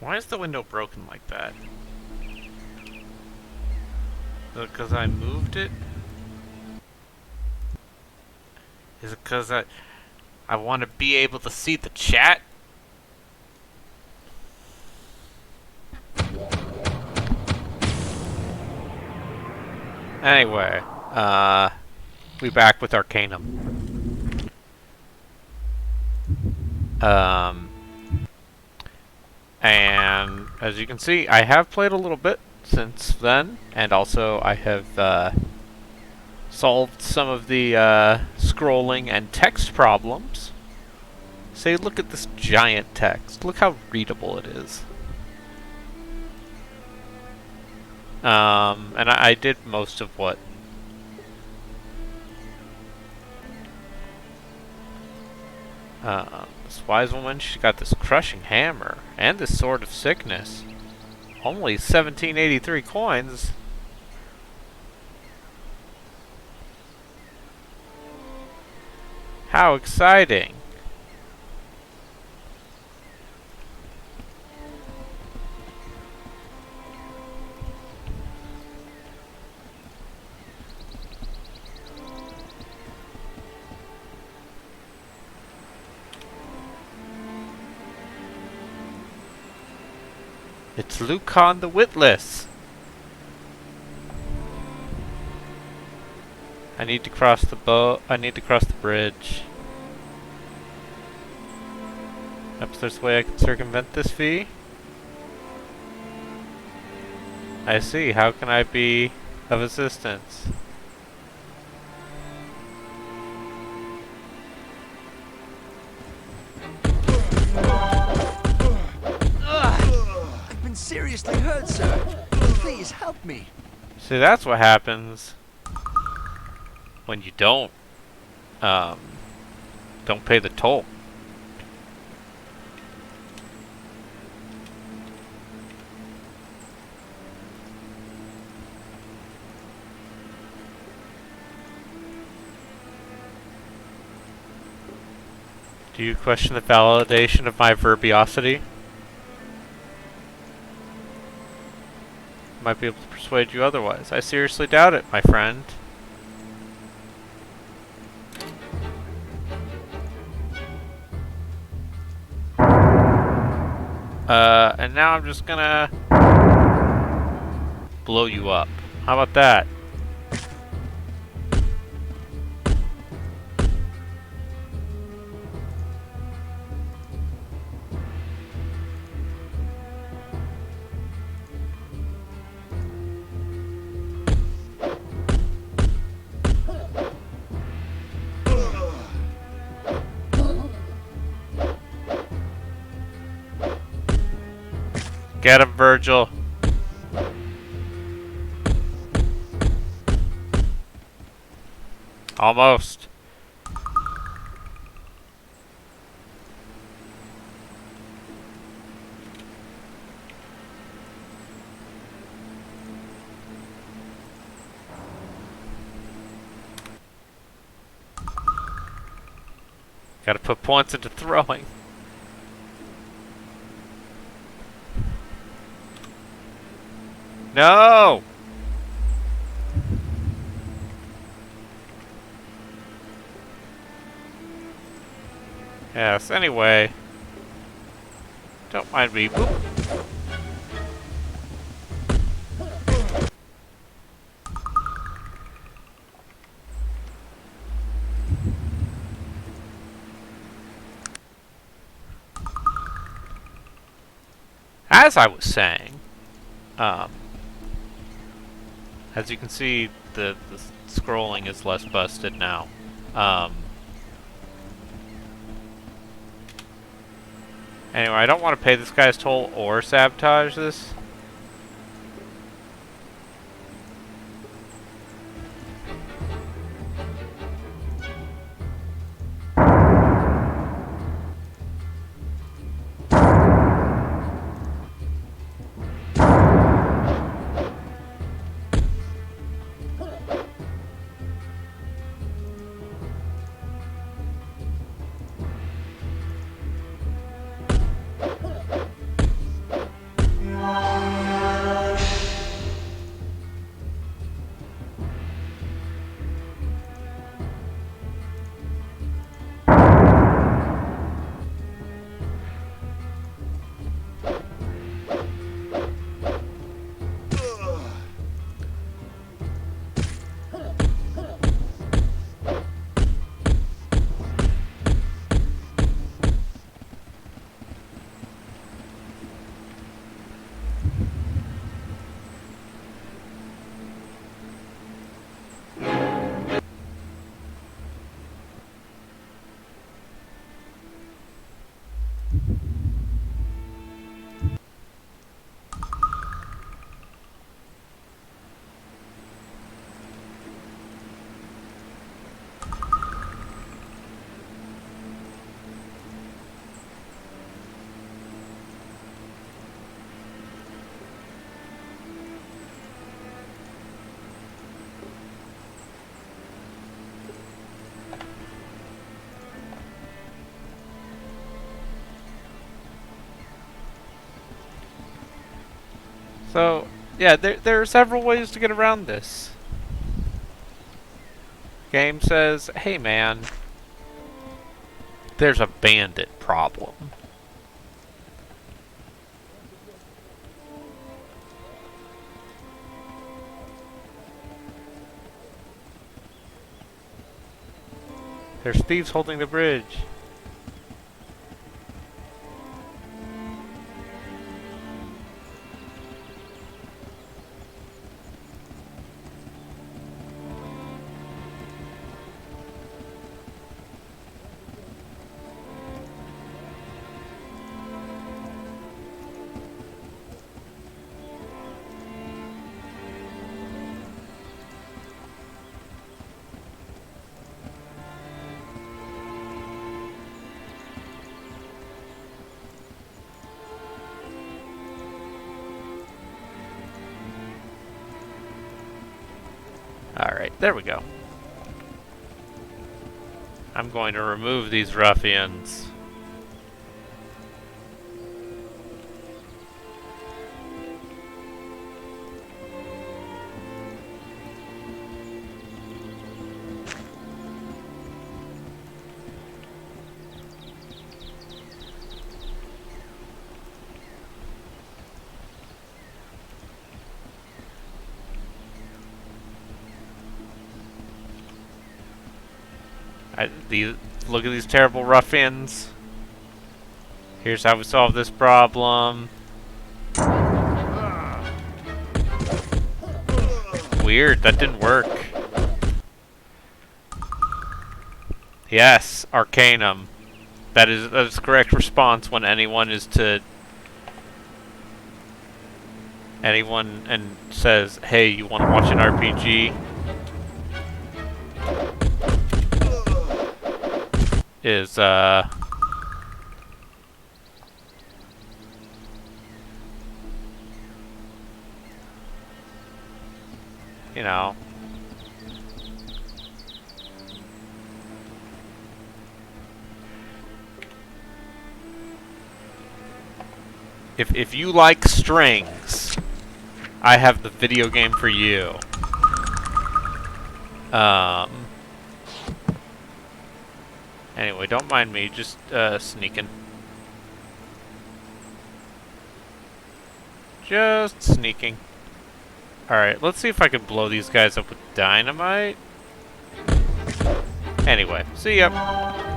Why is the window broken like that? Is it because I moved it? Is it because I want to be able to see the chat? Anyway, we back with Arcanum. And as you can see, I have played a little bit since then, and also I have solved some of the scrolling and text problems. Say, look at this giant text. Look how readable it is. And I did most of what this wise woman, she got this crushing hammer and this sword of sickness. Only 1783 coins. How exciting. It's Lucan the Witless. I need to cross the bridge. Perhaps there's a way I can circumvent this fee? I see. How can I be of assistance? I've been seriously hurt, sir. Please help me. See, that's what happens when you don't pay the toll. Do you question the validation of my verbiosity? Might be able to persuade you otherwise. I seriously doubt it, my friend. And now I'm just gonna blow you up. How about that? Get him, Virgil. Almost. Gotta put points into throwing. No! Yes, anyway. Don't mind me. Boop. As I was saying, as you can see, the scrolling is less busted now. Anyway, I don't want to pay this guy's toll or sabotage this. So, yeah, there are several ways to get around this. Game says, hey man, there's a bandit problem. There's thieves holding the bridge. Alright, there we go. I'm going to remove these ruffians. Look at these terrible ruffians. Here's how we solve this problem. Weird, that didn't work. Yes, Arcanum. That is the correct response when anyone and says, hey, you want to watch an RPG? Is, you know. If you like strings, I have the video game for you. Anyway, don't mind me, just sneaking. Just sneaking. Alright, let's see if I can blow these guys up with dynamite. Anyway, see ya.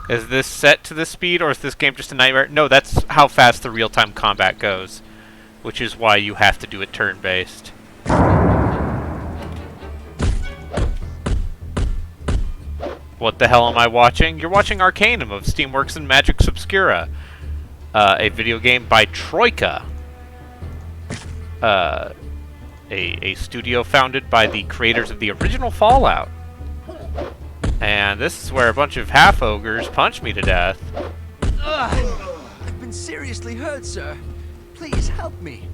Is this set to this speed, or is this game just a nightmare? No, that's how fast the real-time combat goes, which is why you have to do it turn-based. What the hell am I watching? You're watching Arcanum of Steamworks and Magix Obscura, a video game by Troika, a studio founded by the creators of the original Fallout. And this is where a bunch of half-ogres punch me to death. I've been seriously hurt, sir. Please help me.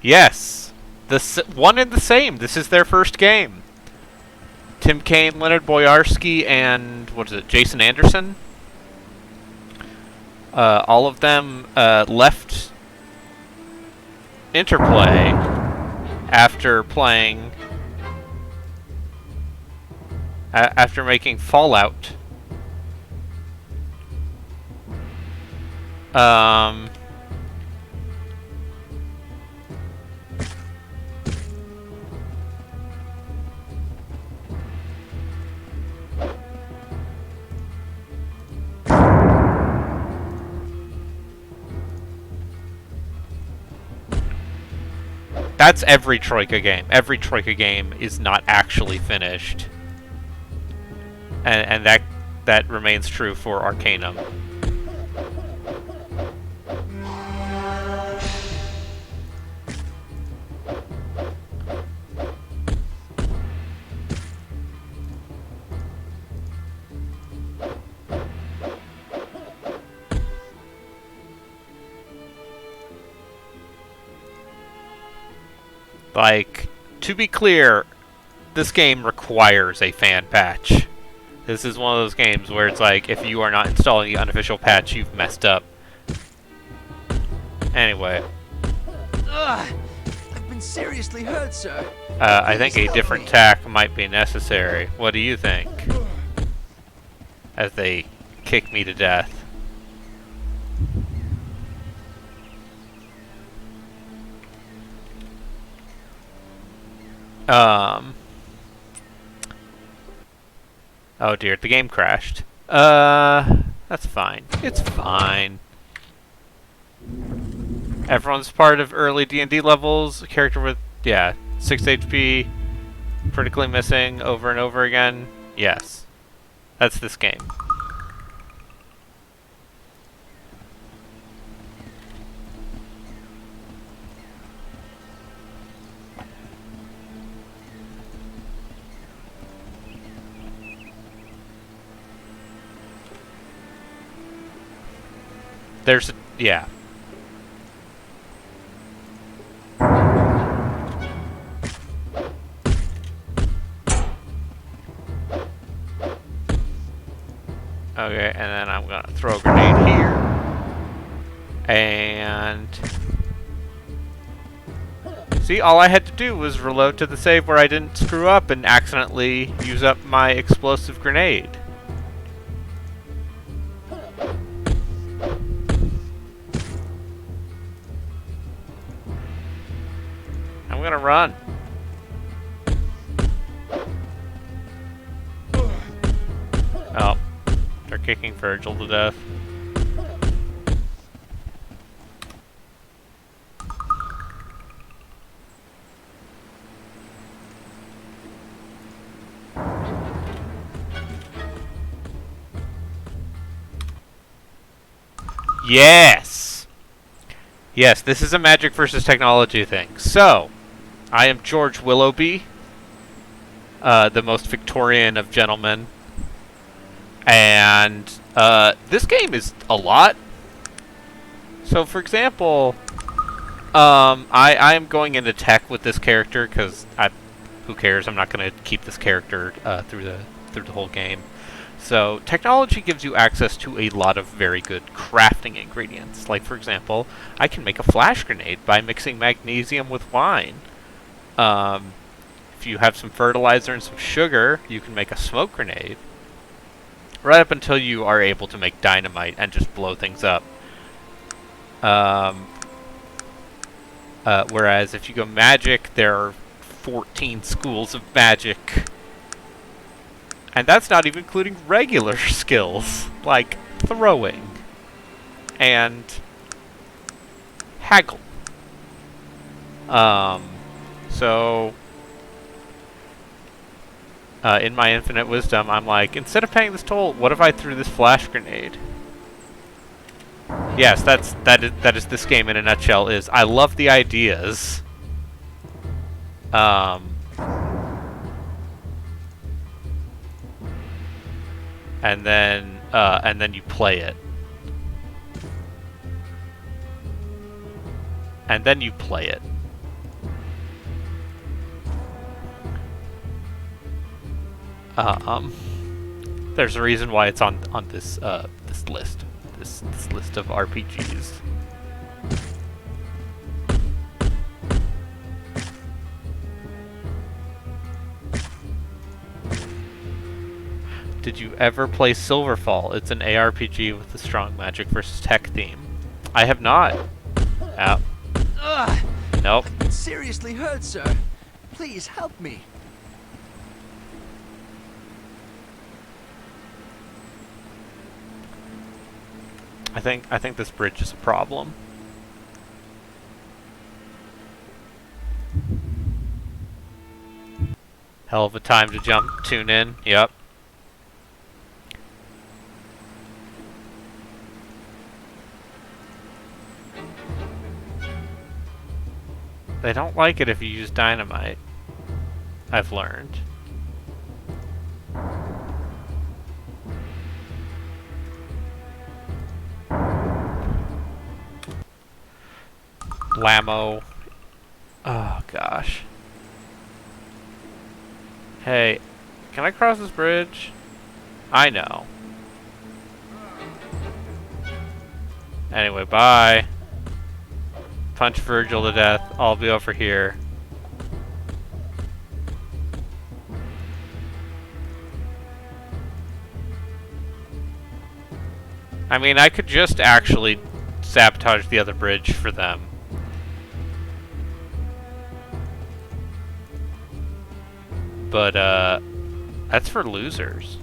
Yes. One and the same. This is their first game. Tim Kaine, Leonard Boyarsky, and, what is it, Jason Anderson? All of them left Interplay after after making Fallout. That's every Troika game. Every Troika game is not actually finished. And that remains true for Arcanum. Like, to be clear, this game requires a fan patch. This is one of those games where it's like, if you are not installing the unofficial patch, you've messed up. Anyway. I've been seriously hurt, sir. I think a different tack might be necessary. What do you think? As they kick me to death. Oh dear, the game crashed. That's fine. It's fine. Everyone's part of early D&D levels. A character with, 6 HP, critically missing over and over again. Yes. That's this game. There's a, yeah. Okay, and then I'm gonna throw a grenade here. And... see, all I had to do was reload to the save where I didn't screw up and accidentally use up my explosive grenade. I'm gonna run. Oh, they're kicking Virgil to death. Yes! Yes, this is a magic versus technology thing. So, I am George Willoughby, the most Victorian of gentlemen. And this game is a lot. So, for example, I am going into tech with this character because who cares? I'm not going to keep this character through the whole game. So, technology gives you access to a lot of very good crafting ingredients. Like, for example, I can make a flash grenade by mixing magnesium with wine. If you have some fertilizer and some sugar, you can make a smoke grenade. Right up until you are able to make dynamite and just blow things up. Whereas if you go magic, there are 14 schools of magic. And that's not even including regular skills, like throwing and haggle. So in my infinite wisdom, I'm like, instead of paying this toll, what if I threw this flash grenade? Yes, that is this game in a nutshell. Is I love the ideas. And then you play it. And then you play it. There's a reason why it's on this this list. This list of RPGs. Did you ever play Silverfall? It's an ARPG with a strong magic versus tech theme. I have not. Nope. I've been seriously hurt, sir. Please help me. I think this bridge is a problem. Hell of a time to tune in. Yep. They don't like it if you use dynamite. I've learned. Lamo. Oh, gosh. Hey, can I cross this bridge? I know. Anyway, bye. Punch Virgil to death. I'll be over here. I mean, I could just actually sabotage the other bridge for them. But, that's for losers.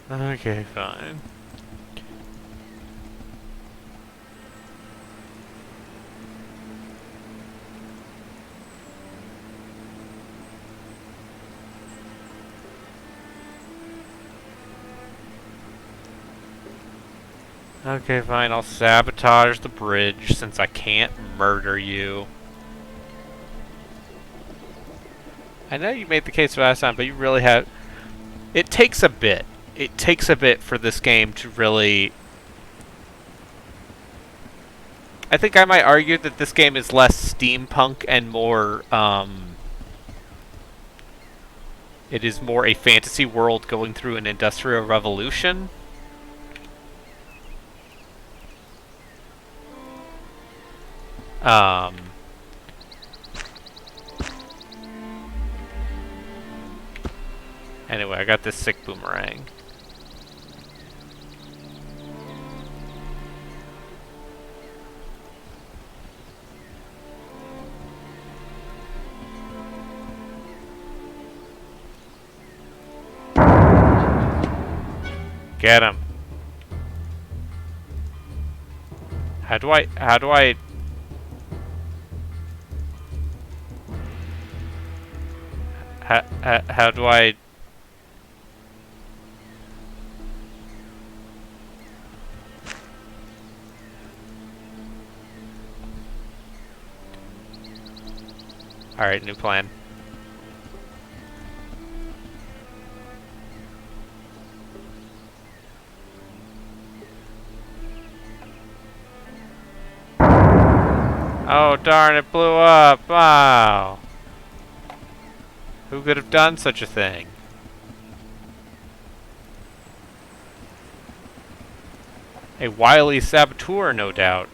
Okay, fine. Okay, fine, I'll sabotage the bridge since I can't murder you. I know you made the case last time, but you really have... It takes a bit. It takes a bit for this game to really... I think I might argue that this game is less steampunk and more, it is more a fantasy world going through an industrial revolution. Anyway, I got this sick boomerang. Get him. How do I... How do I... Alright, new plan. Oh darn, it blew up! Wow! Who could have done such a thing? A wily saboteur, no doubt.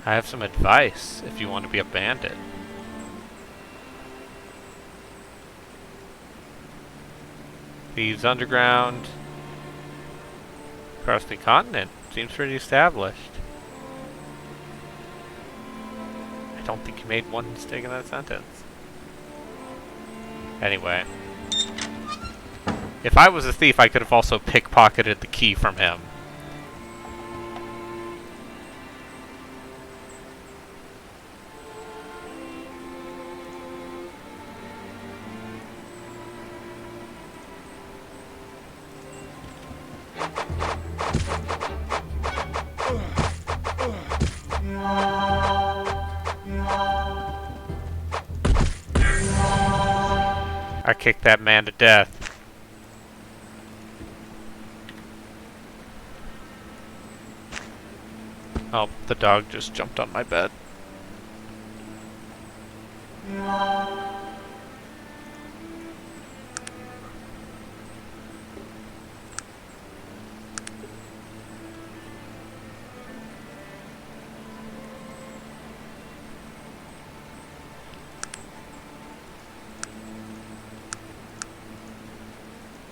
I have some advice if you want to be a bandit. Thieves underground. Across the continent. Seems pretty established. I don't think you made one mistake in that sentence. Anyway. If I was a thief, I could have also pickpocketed the key from him. I kicked that man to death. Oh, the dog just jumped on my bed.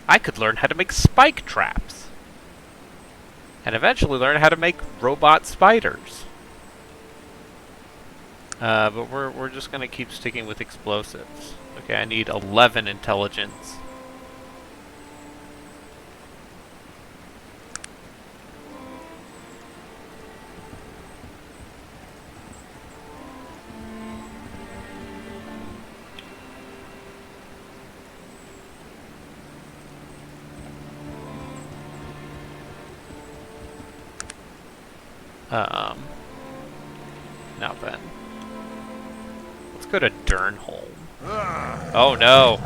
I could learn how to make spike traps. And eventually learn how to make robot spiders. But we're just gonna keep sticking with explosives. Okay, I need 11 intelligence. Um, now then. Let's go to Durnholm. Oh no!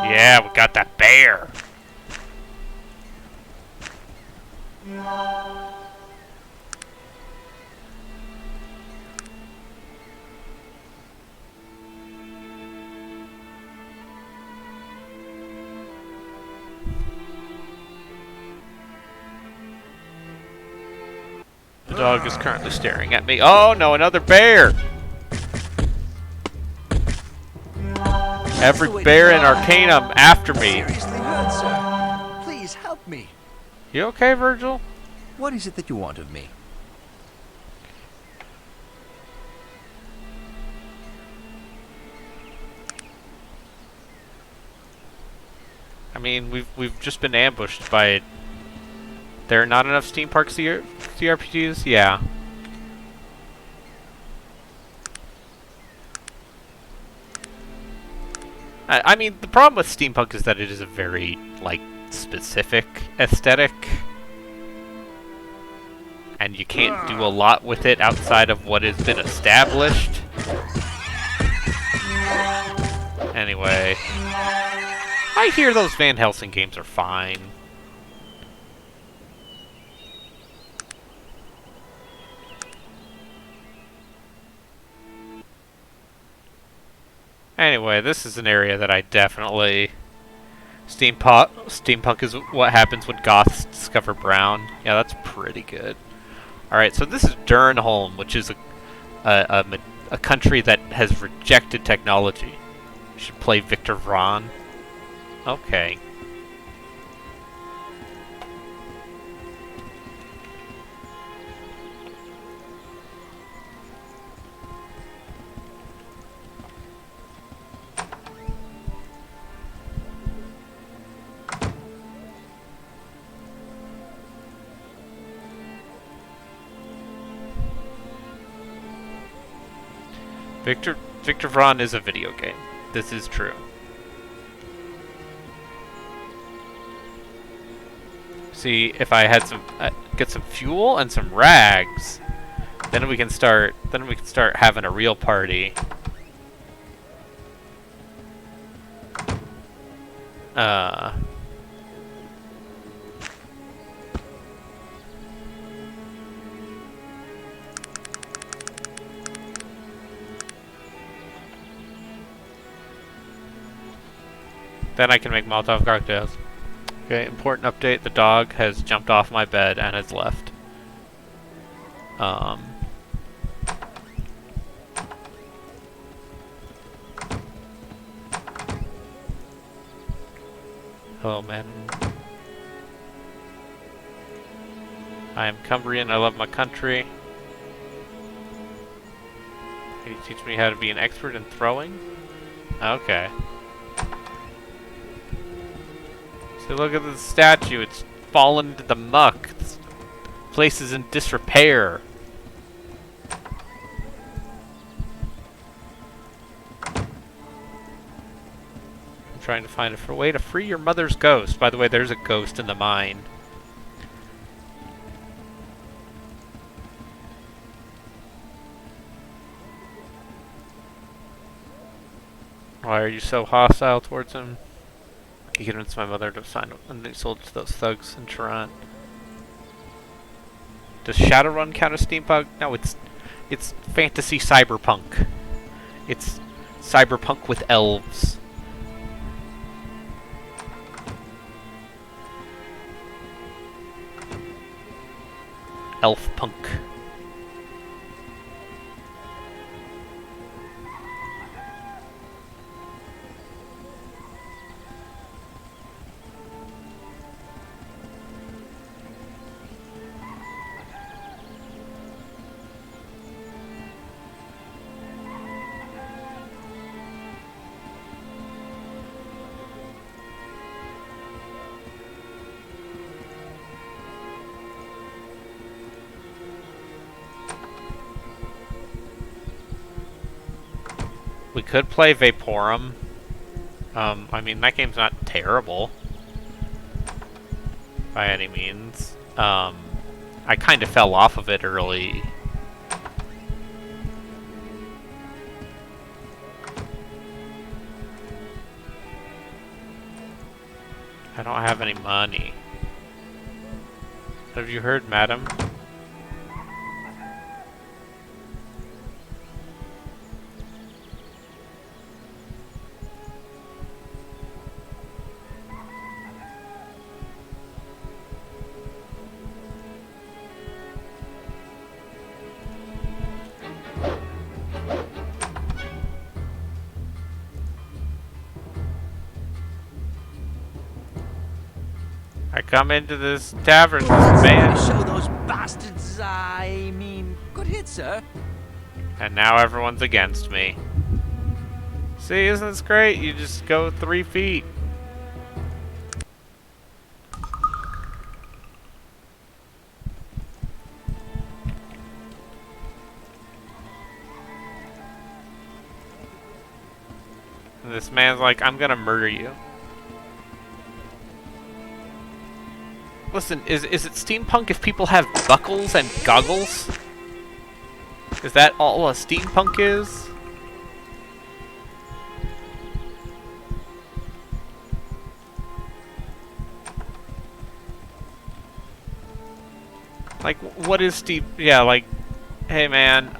Yeah, we got that bear! The dog is currently staring at me. Oh no, another bear! Every bear in Arcanum after me. Seriously hurt, sir. Please help me. You okay, Virgil? What is it that you want of me? I mean, we've just been ambushed by. There are not enough Steam Park CRPGs? Yeah. I mean, the problem with steampunk is that it is a very, like, specific aesthetic. And you can't do a lot with it outside of what has been established. Anyway. I hear those Van Helsing games are fine. Anyway, this is an area that I definitely... Steampunk is what happens when goths discover brown. Yeah, that's pretty good. Alright, so this is Durnholm, which is a country that has rejected technology. You should play Victor Vron. Okay. Victor Vron is a video game. This is true. See, if I had some get some fuel and some rags, then we can start having a real party. Then I can make Molotov cocktails. Okay, important update. The dog has jumped off my bed and has left. Hello, man. I am Cumbrian. I love my country. Can you teach me how to be an expert in throwing? Okay. So look at the statue. It's fallen into the muck. This place is in disrepair. I'm trying to find a way to free your mother's ghost. By the way, there's a ghost in the mine. Why are you so hostile towards him? He convinced my mother to sign up and they sold to those thugs in Toronto. Does Shadowrun count as steampunk? No, it's fantasy cyberpunk. It's cyberpunk with elves. Elf punk. We could play Vaporum. I mean, that game's not terrible by any means. I kind of fell off of it early. I don't have any money. Have you heard, madam? I come into this tavern, this man, Show those bastards, I mean, good hit, sir. and now everyone's against me. See, isn't this great? You just go 3 feet. And this man's like, I'm gonna murder you. Listen, is it steampunk if people have buckles and goggles? Is that all a steampunk is? Like, what is steam? Yeah, like, hey man,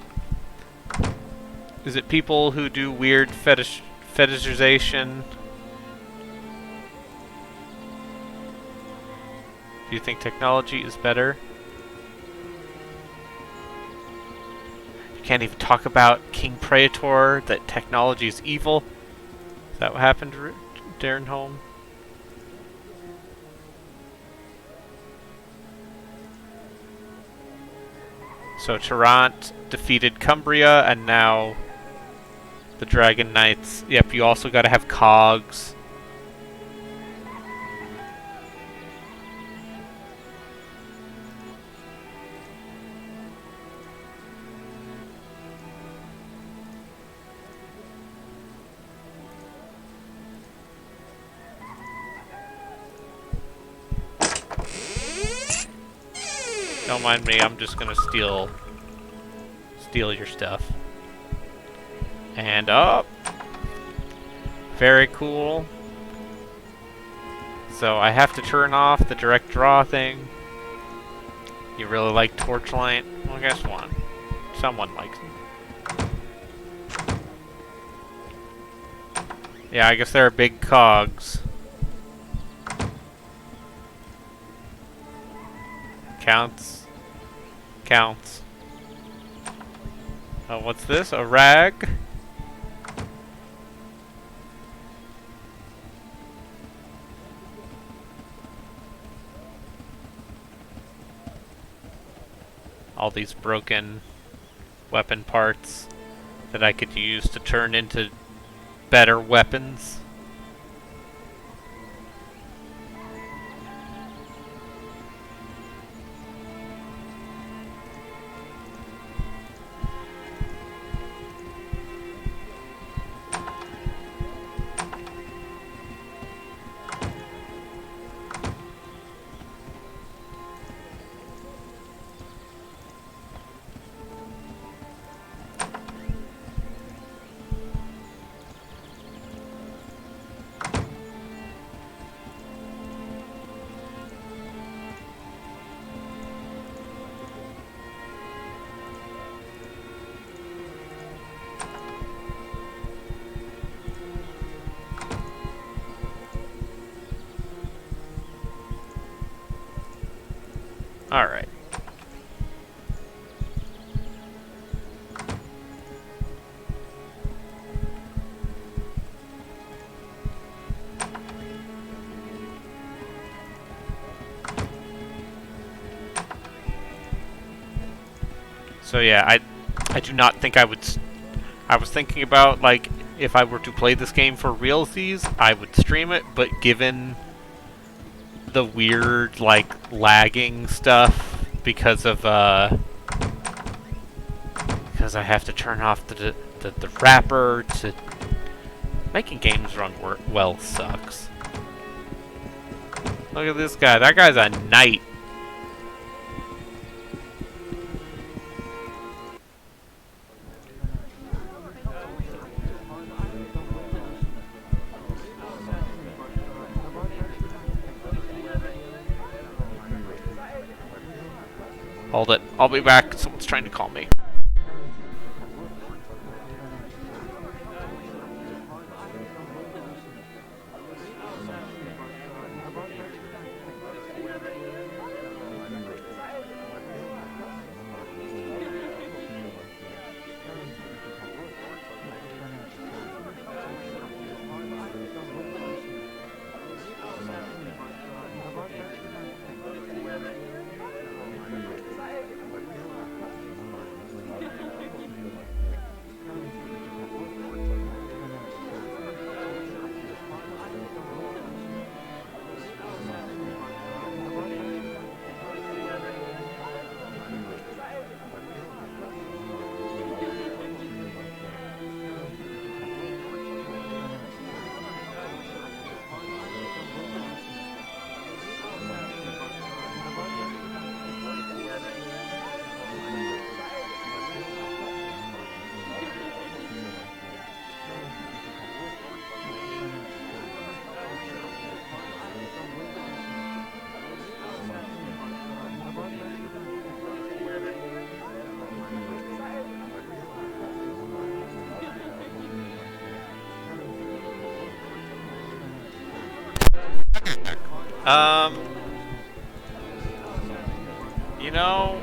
is it people who do weird fetishization? Do you think technology is better? You can't even talk about King Praetor, that technology is evil. Is that what happened to Darrenholm? So Tarrant defeated Cumbria, and now the Dragon Knights. Yep, you also gotta have cogs. Don't mind me, I'm just gonna steal your stuff. And up. Very cool. So I have to turn off the direct draw thing. You really like Torchlight? Well, guess what? Someone likes it. Yeah, I guess there are big cogs. Counts. Counts. Oh, what's this? A rag? All these broken weapon parts that I could use to turn into better weapons. Alright. So yeah, I do not think I would... I was thinking about, like, if I were to play this game for realsies, I would stream it, but given the weird, like, lagging stuff because of, because I have to turn off the wrapper to Making games run well sucks. Look at this guy. That guy's a knight. Hold it. I'll be back. Someone's trying to call me. Um, you know,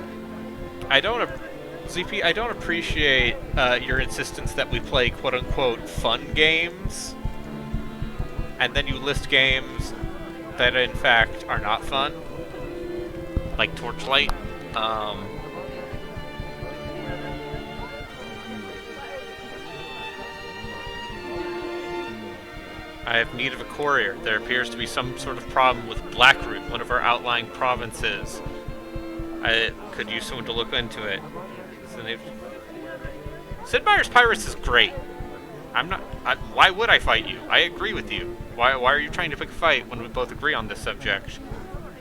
I don't, ZP, I don't appreciate your insistence that we play quote-unquote fun games, and then you list games that in fact are not fun, like Torchlight. I have need of a courier. There appears to be some sort of problem with Blackroot, one of our outlying provinces. I could use someone to look into it. Sid Meier's Pirates is great. Why would I fight you? I agree with you. Why are you trying to pick a fight when we both agree on this subject?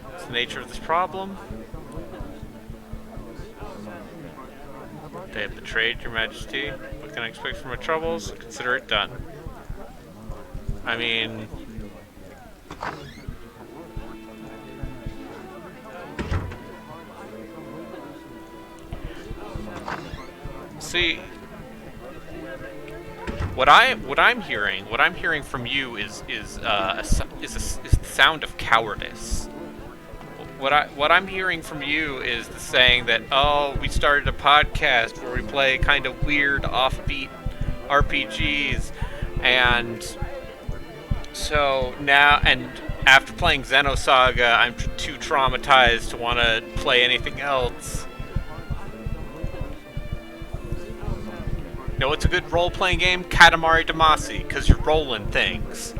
What's the nature of this problem? They have betrayed your majesty. What can I expect from my troubles? Consider it done. I mean... See... What I'm hearing from you is the sound of cowardice. What I'm hearing from you is the saying that, oh, we started a podcast where we play kind of weird, offbeat RPGs, and so now, and after playing Xenosaga, I'm too traumatized to want to play anything else. You know what's a good role-playing game? Katamari Damacy, because you're rolling things.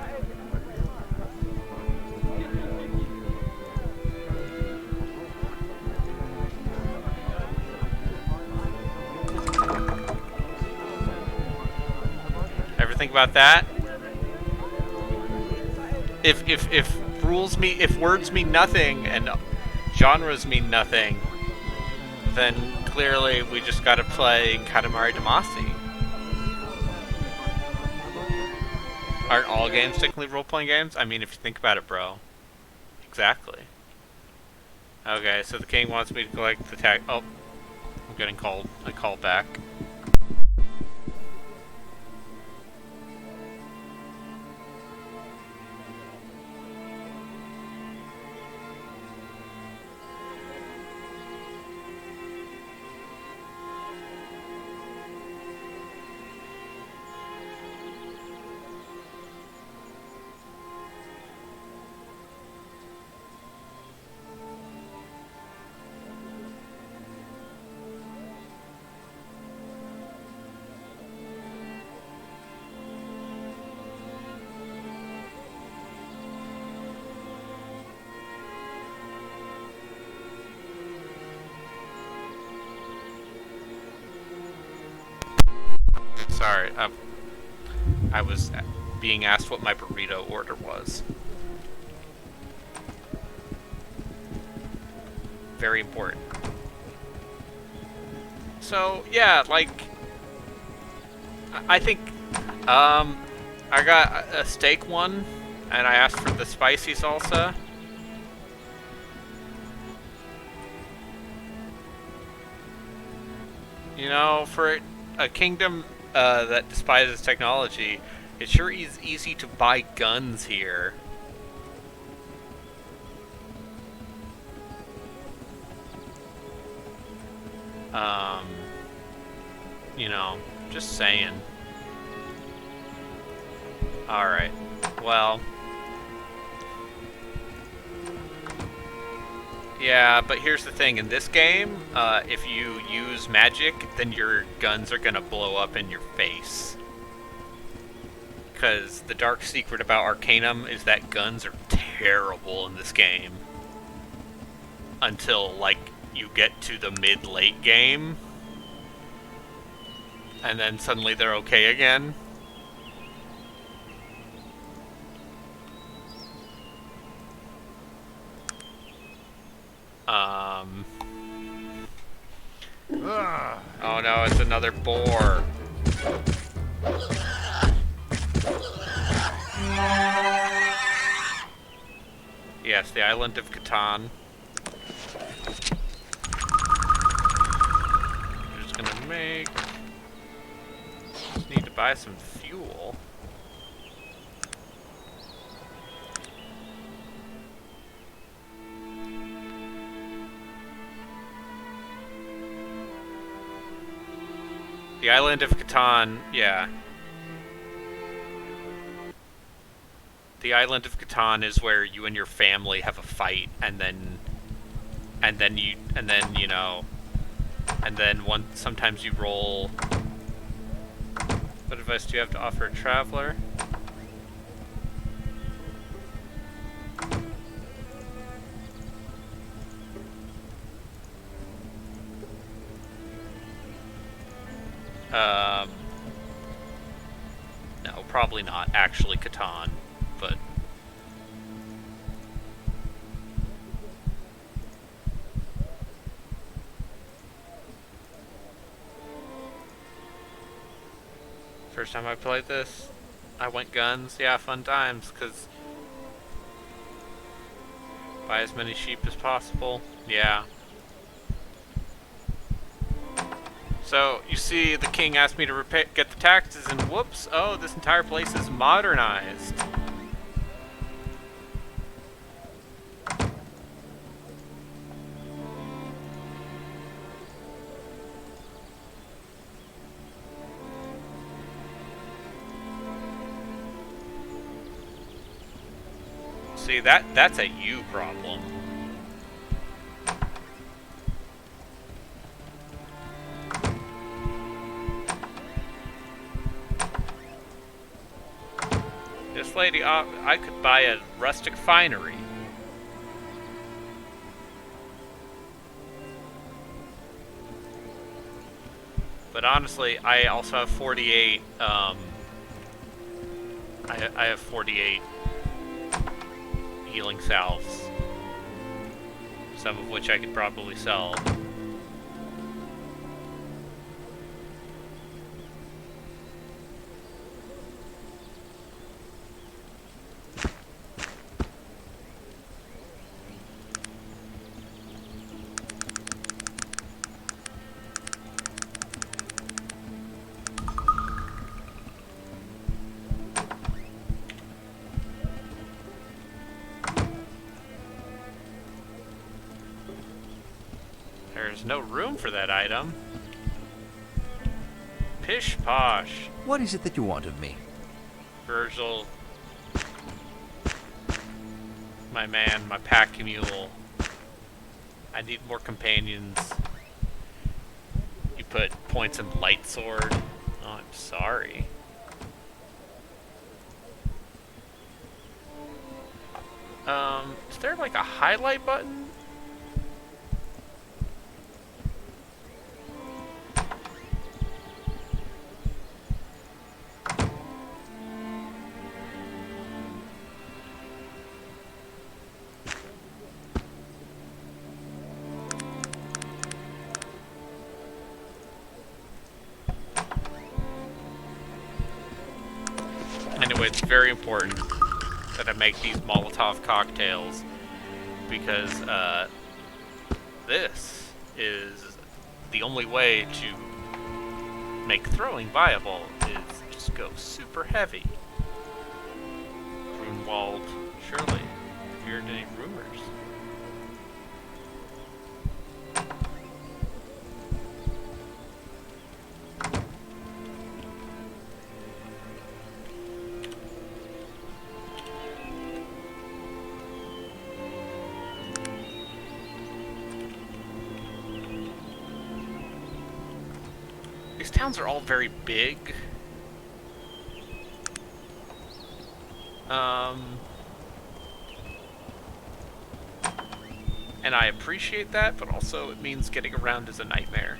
Ever think about that? If words mean nothing and genres mean nothing, then clearly we just gotta play Katamari Damacy. Aren't all games technically role-playing games? I mean, if you think about it, bro. Exactly. Okay, so the king wants me to collect the tag. Oh, I'm getting called. I call back. Sorry, I was being asked what my burrito order was. Very important. So, yeah, like, I think, I got a steak one, and I asked for the spicy salsa. You know, for a kingdom that despises technology, it sure is easy to buy guns here. You know, just saying. Alright, well. Yeah, but here's the thing, in this game, if you use magic, then your guns are gonna blow up in your face. Because the dark secret about Arcanum is that guns are terrible in this game. Until, like, you get to the mid-late game. And then suddenly they're okay again. Oh no, it's another boar. Yes, the island of Catan. I'm just gonna make... Just need to buy some fuel. The island of Catan, yeah. The island of Catan is where you and your family have a fight, and then sometimes you roll. What advice do you have to offer a traveler? No, probably not actually Catan, but... First time I played this, I went guns. Yeah, fun times, because... Buy as many sheep as possible. Yeah. So, you see, the king asked me to get the taxes, and whoops, oh, this entire place is modernized. See, that's a you problem. This lady, I could buy a rustic finery. But honestly, I also have 48, I have 48 healing salves. Some of which I could probably sell. There's no room for that item. Pish posh. What is it that you want of me? Virgil. My man, my pack mule. I need more companions. You put points in light sword. Oh, I'm sorry. Is there like a highlight button? Anyway, it's very important that I make these Molotov cocktails because this is the only way to make throwing viable is just go super heavy. Grunwald, surely. Have you heard any rumors? These towns are all very big. And I appreciate that, but also it means getting around is a nightmare.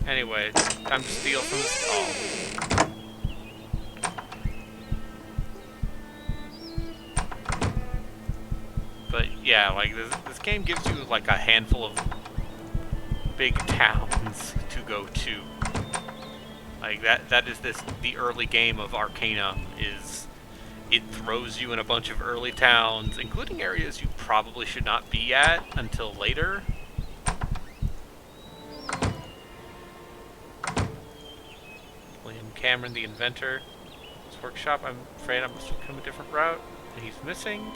Anyway, time to steal from this doll. But yeah, like this game gives you like a handful of big towns to go to. Like that is the early game of Arcanum is it throws you in a bunch of early towns, including areas you probably should not be at until later. William Cameron, the inventor. His workshop, I'm afraid I must have come a different route. And he's missing.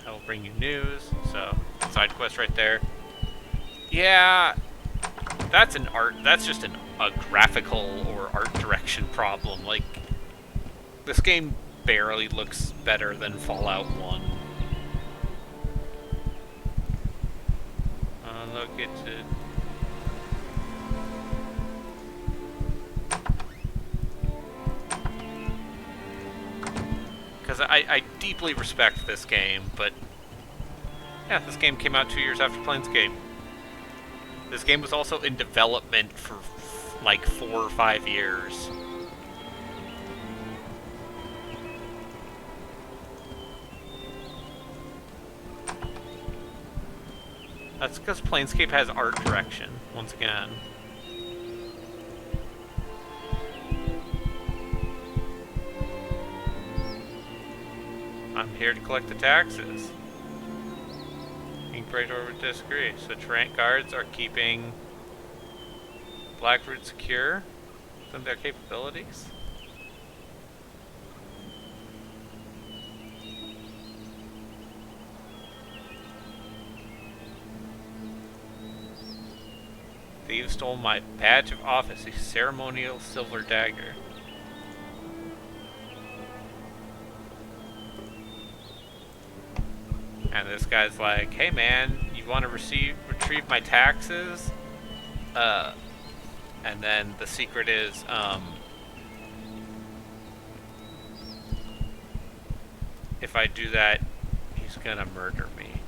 I will bring you news. So, side quest right there. Yeah, that's just a graphical or art direction problem. Like, this game barely looks better than Fallout 1. Look, it's it. Because I deeply respect this game, but yeah, this game came out 2 years after Planescape. This game was also in development for like 4 or 5 years. That's because Planescape has art direction, once again. I'm here to collect the taxes. Inkbrator would disagree. So Tarrant guards are keeping Blackroot secure within their capabilities. Thieves stole my badge of office, a ceremonial silver dagger. And this guy's like, hey man, you want to retrieve my taxes? And then the secret is, if I do that, he's gonna murder me.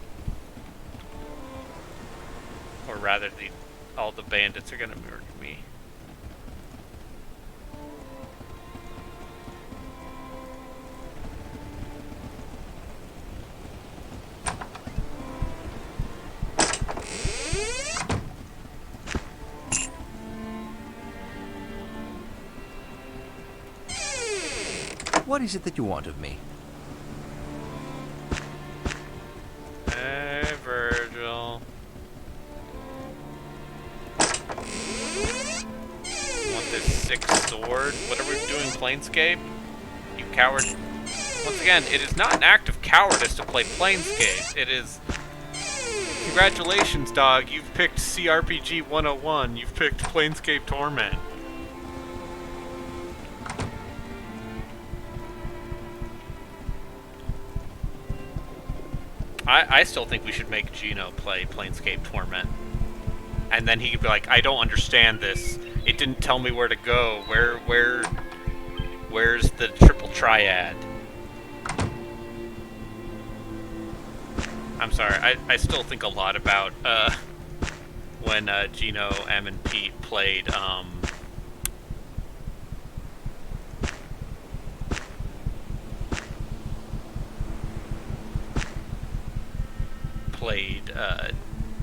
Or rather, all the bandits are gonna murder me. What is it that you want of me? Hey, Virgil. Want this sick sword? What are we doing, Planescape? You coward. Once again, it is not an act of cowardice to play Planescape. It is... Congratulations, dog. You've picked CRPG 101. You've picked Planescape Torment. I still think we should make Gino play Planescape Torment. And then he could be like, I don't understand this. It didn't tell me where to go. Where's the triple triad? I'm sorry, I still think a lot about when Gino, M, and Pete played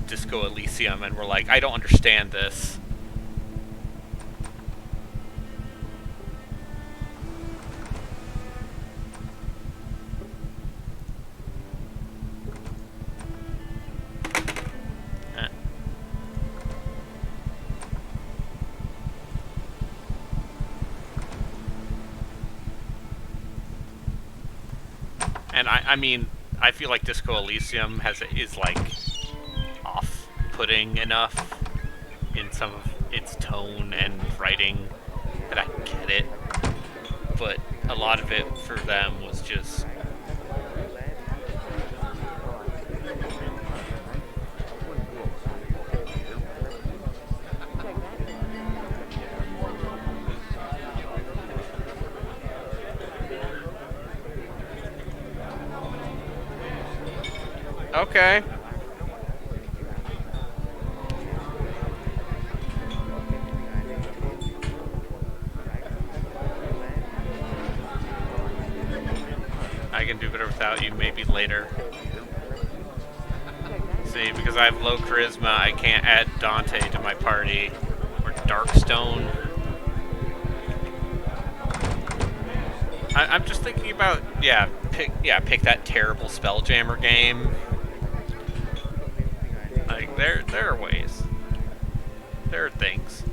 Disco Elysium, and we're like, I don't understand this. And I mean, I feel like Disco Elysium is like off-putting enough in some of its tone and writing that I get it, but a lot of it for them was just. Okay. I can do better without you maybe later. See, because I have low charisma, I can't add Dante to my party. Or Darkstone. I'm just thinking about, pick that terrible Spelljammer game. Like, there are ways. There are things.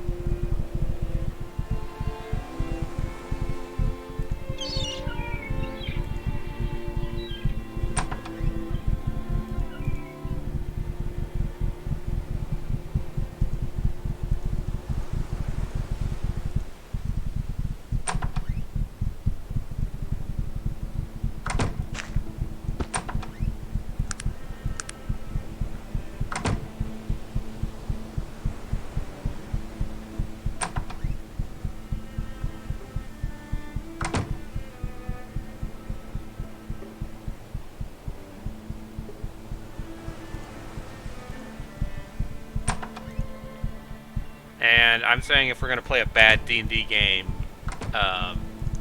And I'm saying if we're going to play a bad D&D game,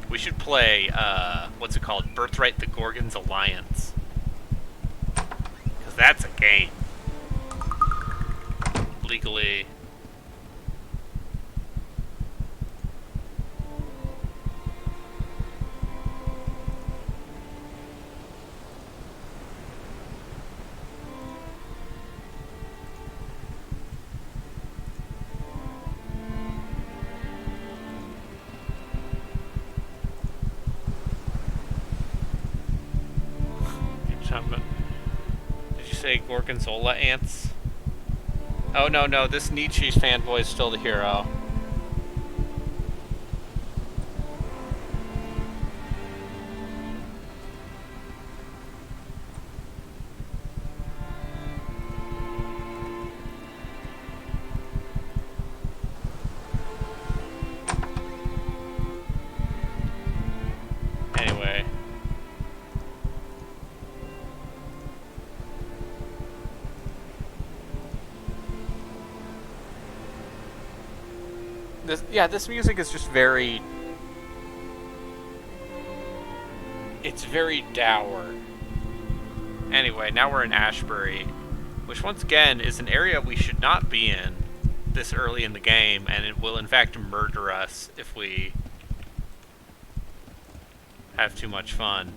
we should play, what's it called? Birthright the Gorgon's Alliance. Because that's a game. Legally. Did you say Gorgonzola ants? Oh, no, this Nietzsche fanboy is still the hero. Anyway. This music is just very... It's very dour. Anyway, now we're in Ashbury, which once again is an area we should not be in this early in the game, and it will in fact murder us if we have too much fun.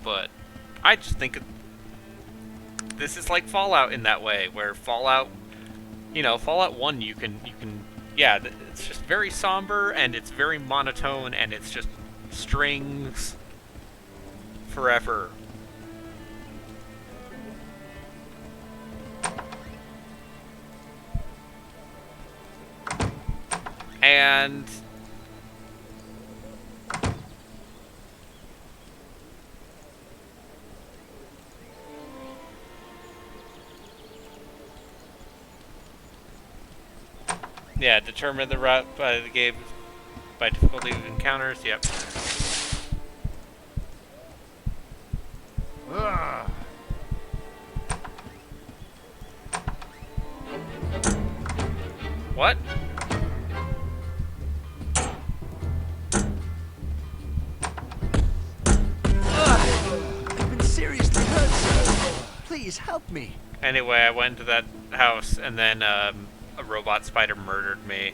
But I just think this is like Fallout in that way, where Fallout 1 you can it's just very somber and it's very monotone and it's just strings forever. And yeah, determine the route by the game by difficulty of encounters. Yep. Ugh. What? I've been seriously hurt, sir. Please help me. Anyway, I went to that house and then a robot spider murdered me.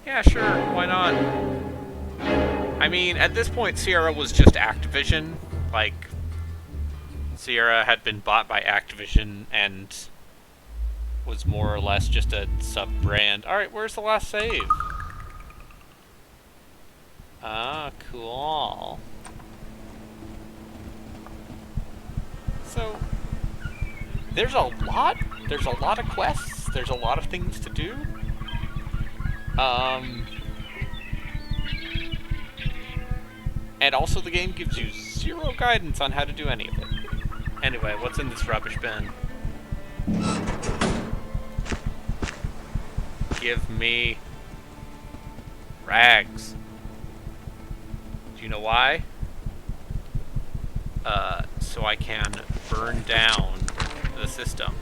Yeah, sure, why not? I mean, at this point, Sierra was just Activision. Like, Sierra had been bought by Activision and was more or less just a sub-brand. Alright, where's the last save? Ah, cool. So, there's a lot. There's a lot of quests. There's a lot of things to do. And also the game gives you zero guidance on how to do any of it. Anyway, what's in this rubbish bin? Give me rags. Do you know why? So I can burn down the system.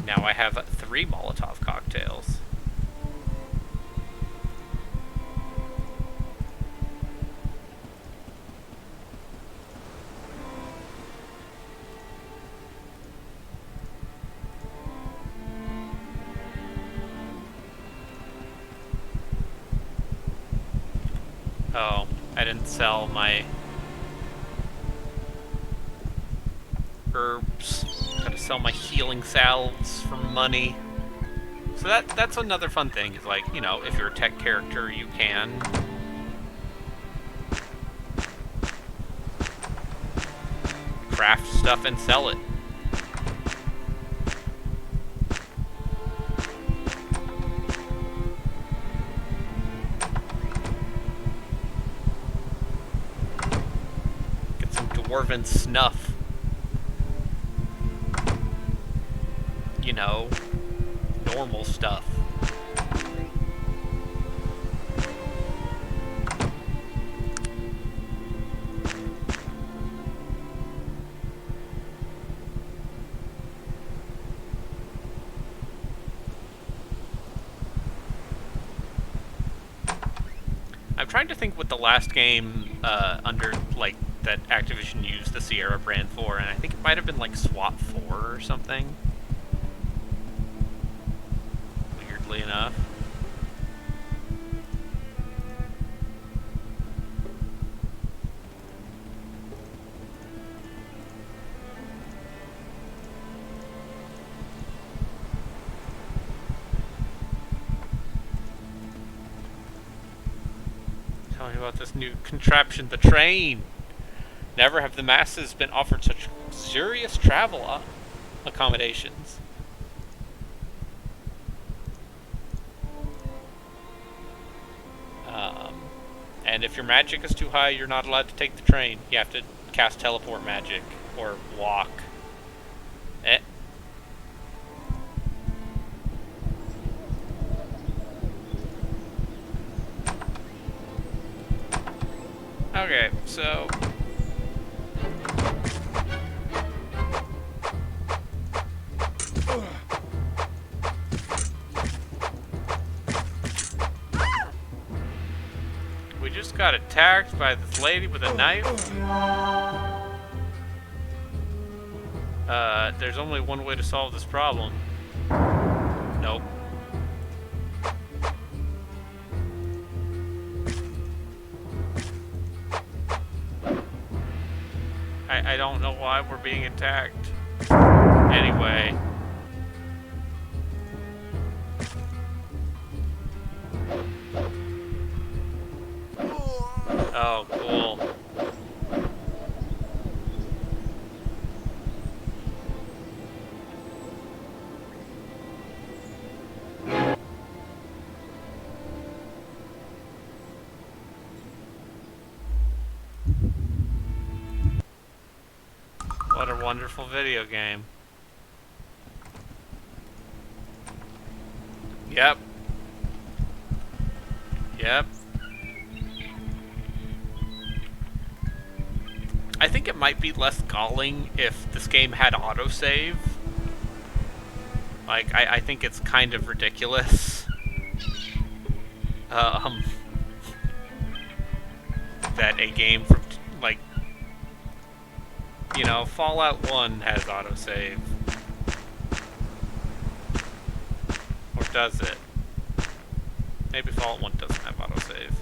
Now I have 3 Molotov cocktails. Oh, I didn't sell my herbs. Gotta sell my healing salves for money. So that's another fun thing, is like, you know, if you're a tech character, you can craft stuff and sell it. Get some dwarven snuff. You know, normal stuff. I'm trying to think what the last game under, like, that Activision used the Sierra brand for, and I think it might have been like SWAT 4 or something. Weirdly enough. Tell me about this new contraption, the train. Never have the masses been offered such luxurious travel accommodations. And if your magic is too high, you're not allowed to take the train. You have to cast teleport magic or walk. Eh. Okay, so we just got attacked by this lady with a knife. There's only one way to solve this problem. Nope. I don't know why we're being attacked. Anyway. Oh, cool. What a wonderful video game. Yep. Yep. I think it might be less galling if this game had autosave. Like, I think it's kind of ridiculous. That a game from, like, you know, Fallout 1 has autosave. Or does it? Maybe Fallout 1 doesn't have autosave.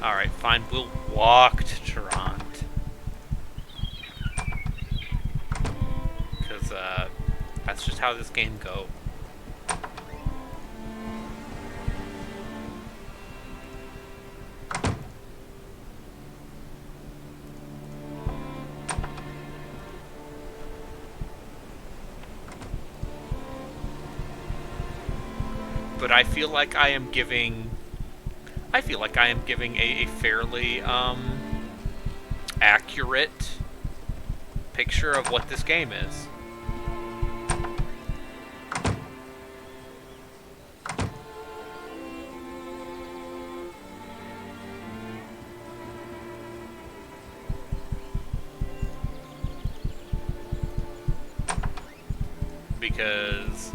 Alright, fine, we'll walk to Toronto. that's just how this game goes. But I feel like I am giving a fairly accurate picture of what this game is. Because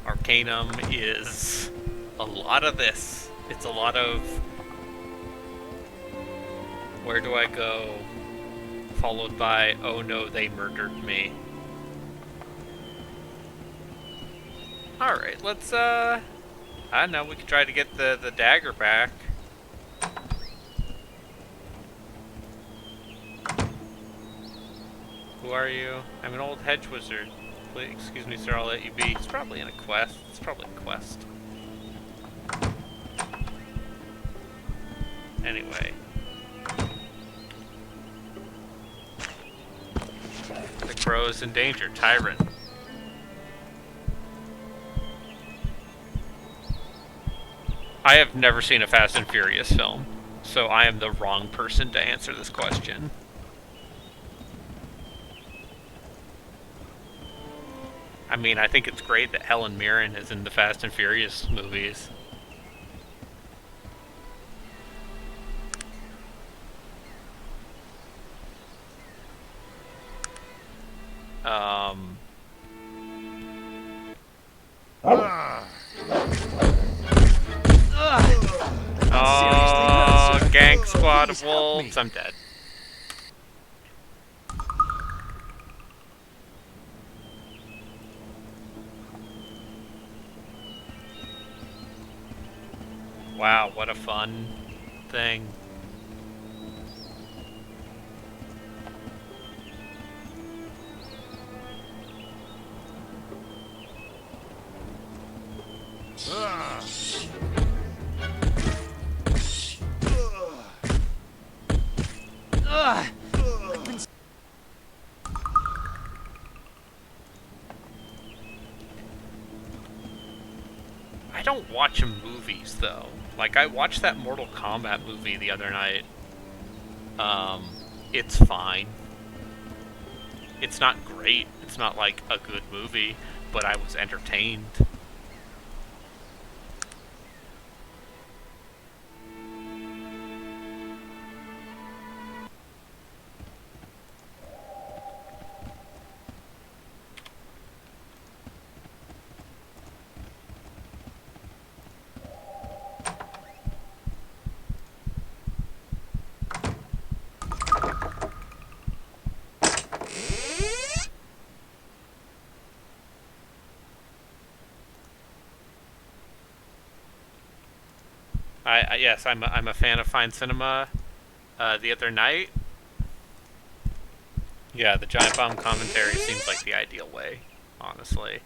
Arcanum is a lot of this. It's a lot of where do I go? Followed by, oh no, they murdered me. Alright, let's, I don't know, we could try to get the dagger back. Who are you? I'm an old hedge wizard. Please, excuse me, sir, I'll let you be. It's probably in a quest. It's probably a quest. Anyway. The crow is in danger. Tyrant. I have never seen a Fast and Furious film, so I am the wrong person to answer this question. I mean, I think it's great that Helen Mirren is in the Fast and Furious movies. Oh, gang squad of wolves. I'm dead. Wow, what a fun thing. I don't watch movies though. Like, I watched that Mortal Kombat movie the other night. It's fine. It's not great. It's not like a good movie, but I was entertained. Yes, I'm a fan of fine cinema. The other night, yeah, the Giant Bomb commentary seems like the ideal way, honestly.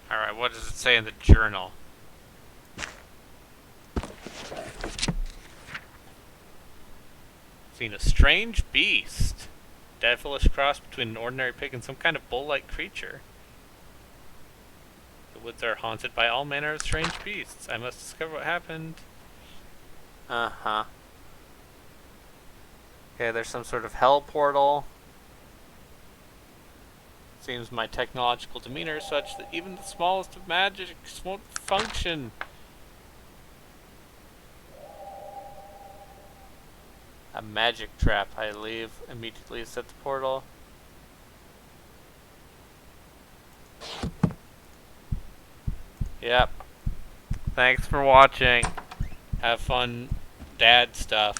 Alright, what does it say in the journal? Seen a strange beast. Devilish cross between an ordinary pig and some kind of bull-like creature. The woods are haunted by all manner of strange beasts. I must discover what happened. Uh-huh. Okay, there's some sort of hell portal. Seems my technological demeanor is such that even the smallest of magics won't function. A magic trap. I leave immediately to set the portal. Yep. Thanks for watching. have fun dad stuff.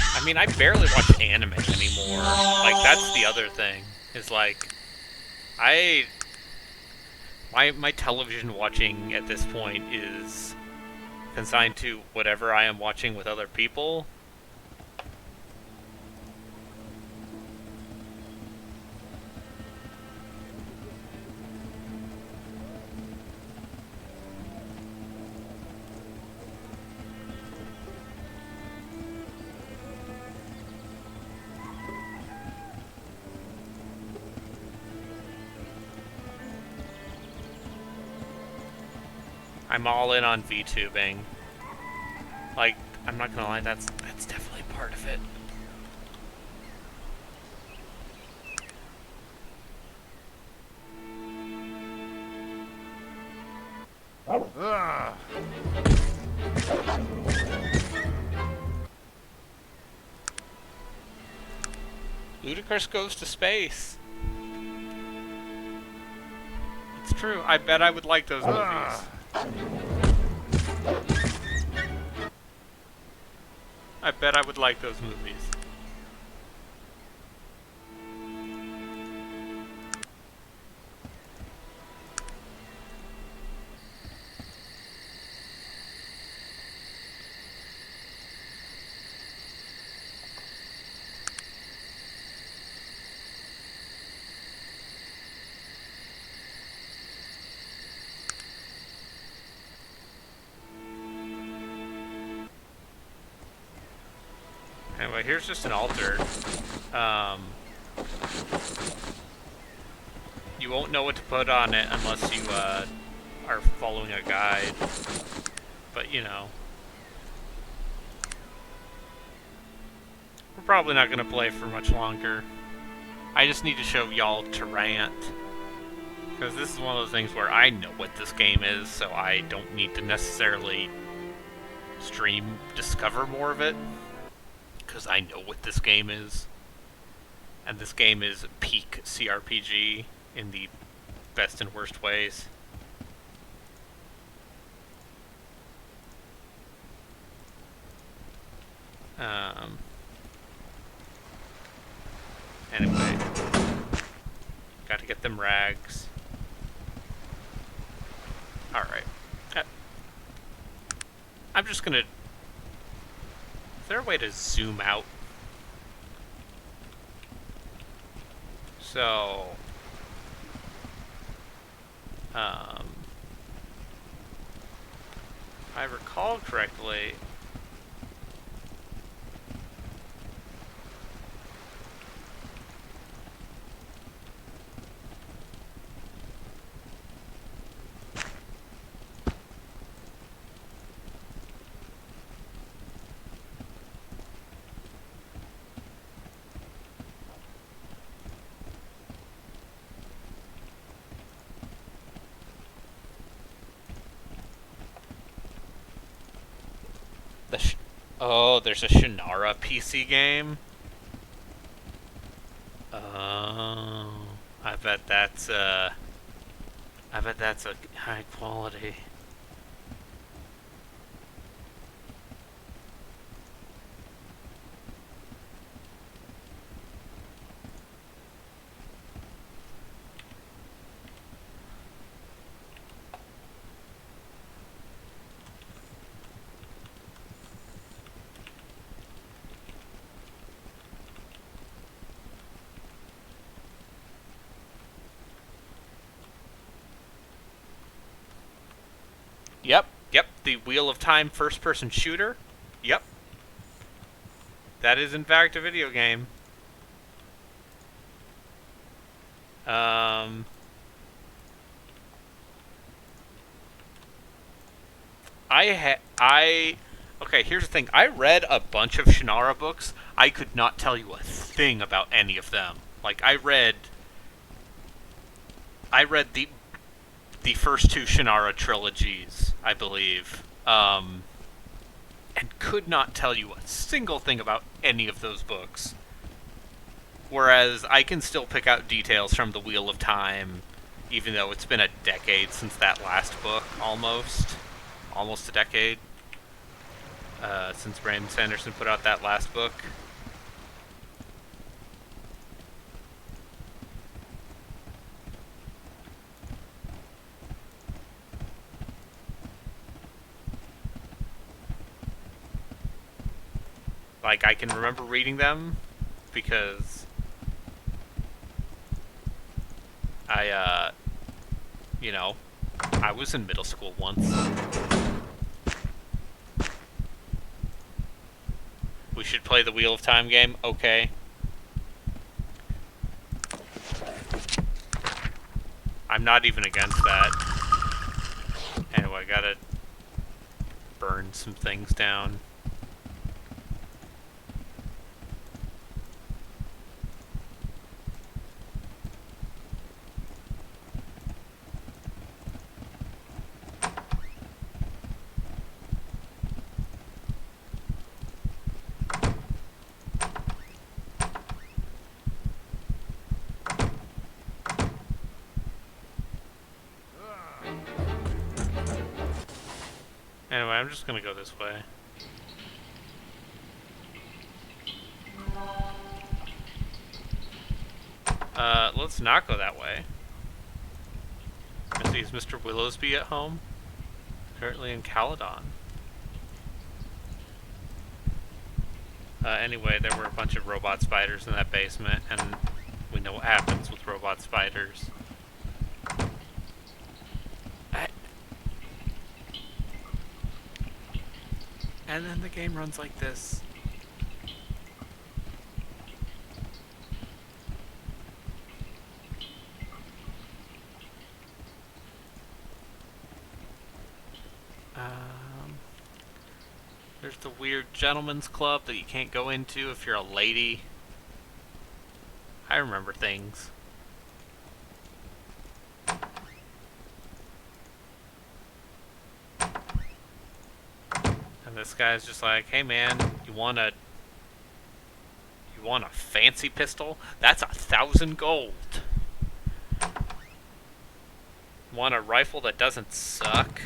I mean, I barely watch anime anymore. Like, that's the other thing. Is like, I my television watching at this point is consigned to whatever I am watching with other people. I'm all in on VTubing. Like, I'm not gonna lie, that's definitely part of it. Ludicrous goes to space. It's true. I bet I would like those movies. I bet I would like those movies. Anyway, here's just an altar. You won't know what to put on it unless you are following a guide. But, you know. We're probably not going to play for much longer. I just need to show y'all Tarrant. Because this is one of those things where I know what this game is, so I don't need to necessarily discover more of it. Because I know what this game is. And this game is peak CRPG in the best and worst ways. Anyway. Got to get them rags. Alright. I'm just gonna... Is there a way to zoom out? So... if I recall correctly... Oh, there's a Shannara PC game? Oh, I bet that's a high quality. Yep, Yep, the Wheel of Time first-person shooter. Yep, that is in fact a video game. Um, Okay, here's the thing. I read a bunch of Shannara books. I could not tell you a thing about any of them. Like I read the first two Shannara trilogies, I believe, and could not tell you a single thing about any of those books. Whereas I can still pick out details from the Wheel of Time, even though it's been a decade since that last book, almost a decade, since Brandon Sanderson put out that last book. Like, I can remember reading them because I, you know, I was in middle school once. We should play the Wheel of Time game? Okay. I'm not even against that. Anyway, I gotta burn some things down. Anyway, I'm just gonna go this way. Let's not go that way. I see, is Mr. Willowsby at home? Currently in Caledon. Anyway, there were a bunch of robot spiders in that basement, and we know what happens with robot spiders. And then the game runs like this. There's the weird gentleman's club that you can't go into if you're a lady. I remember things. And this guy's just like, hey man, you want a fancy pistol? That's 1,000 gold. Want a rifle that doesn't suck?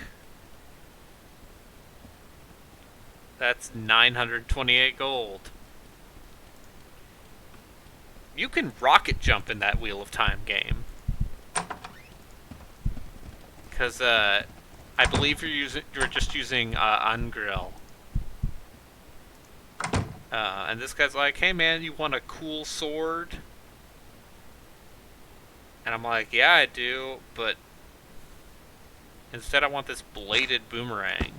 That's 928 gold. You can rocket jump in that Wheel of Time game. Because, I believe you're just using, Ungrill. And this guy's like, hey man, you want a cool sword? And I'm like, yeah, I do, but instead I want this bladed boomerang.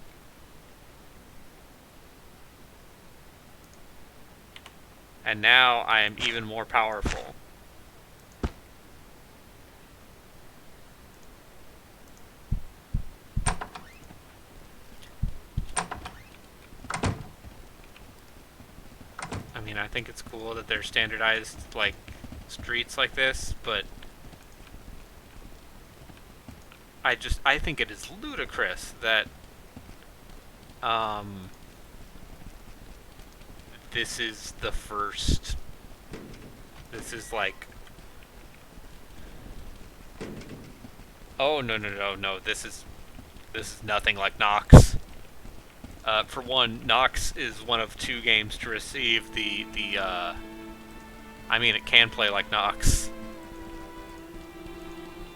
And now I am even more powerful. I mean, I think it's cool that they're standardized, like, streets like this, but I think it is ludicrous that, this is the first, this is like, oh, no, this is nothing like Nox. For one, Nox is one of 2 games to receive I mean, it can play like Nox.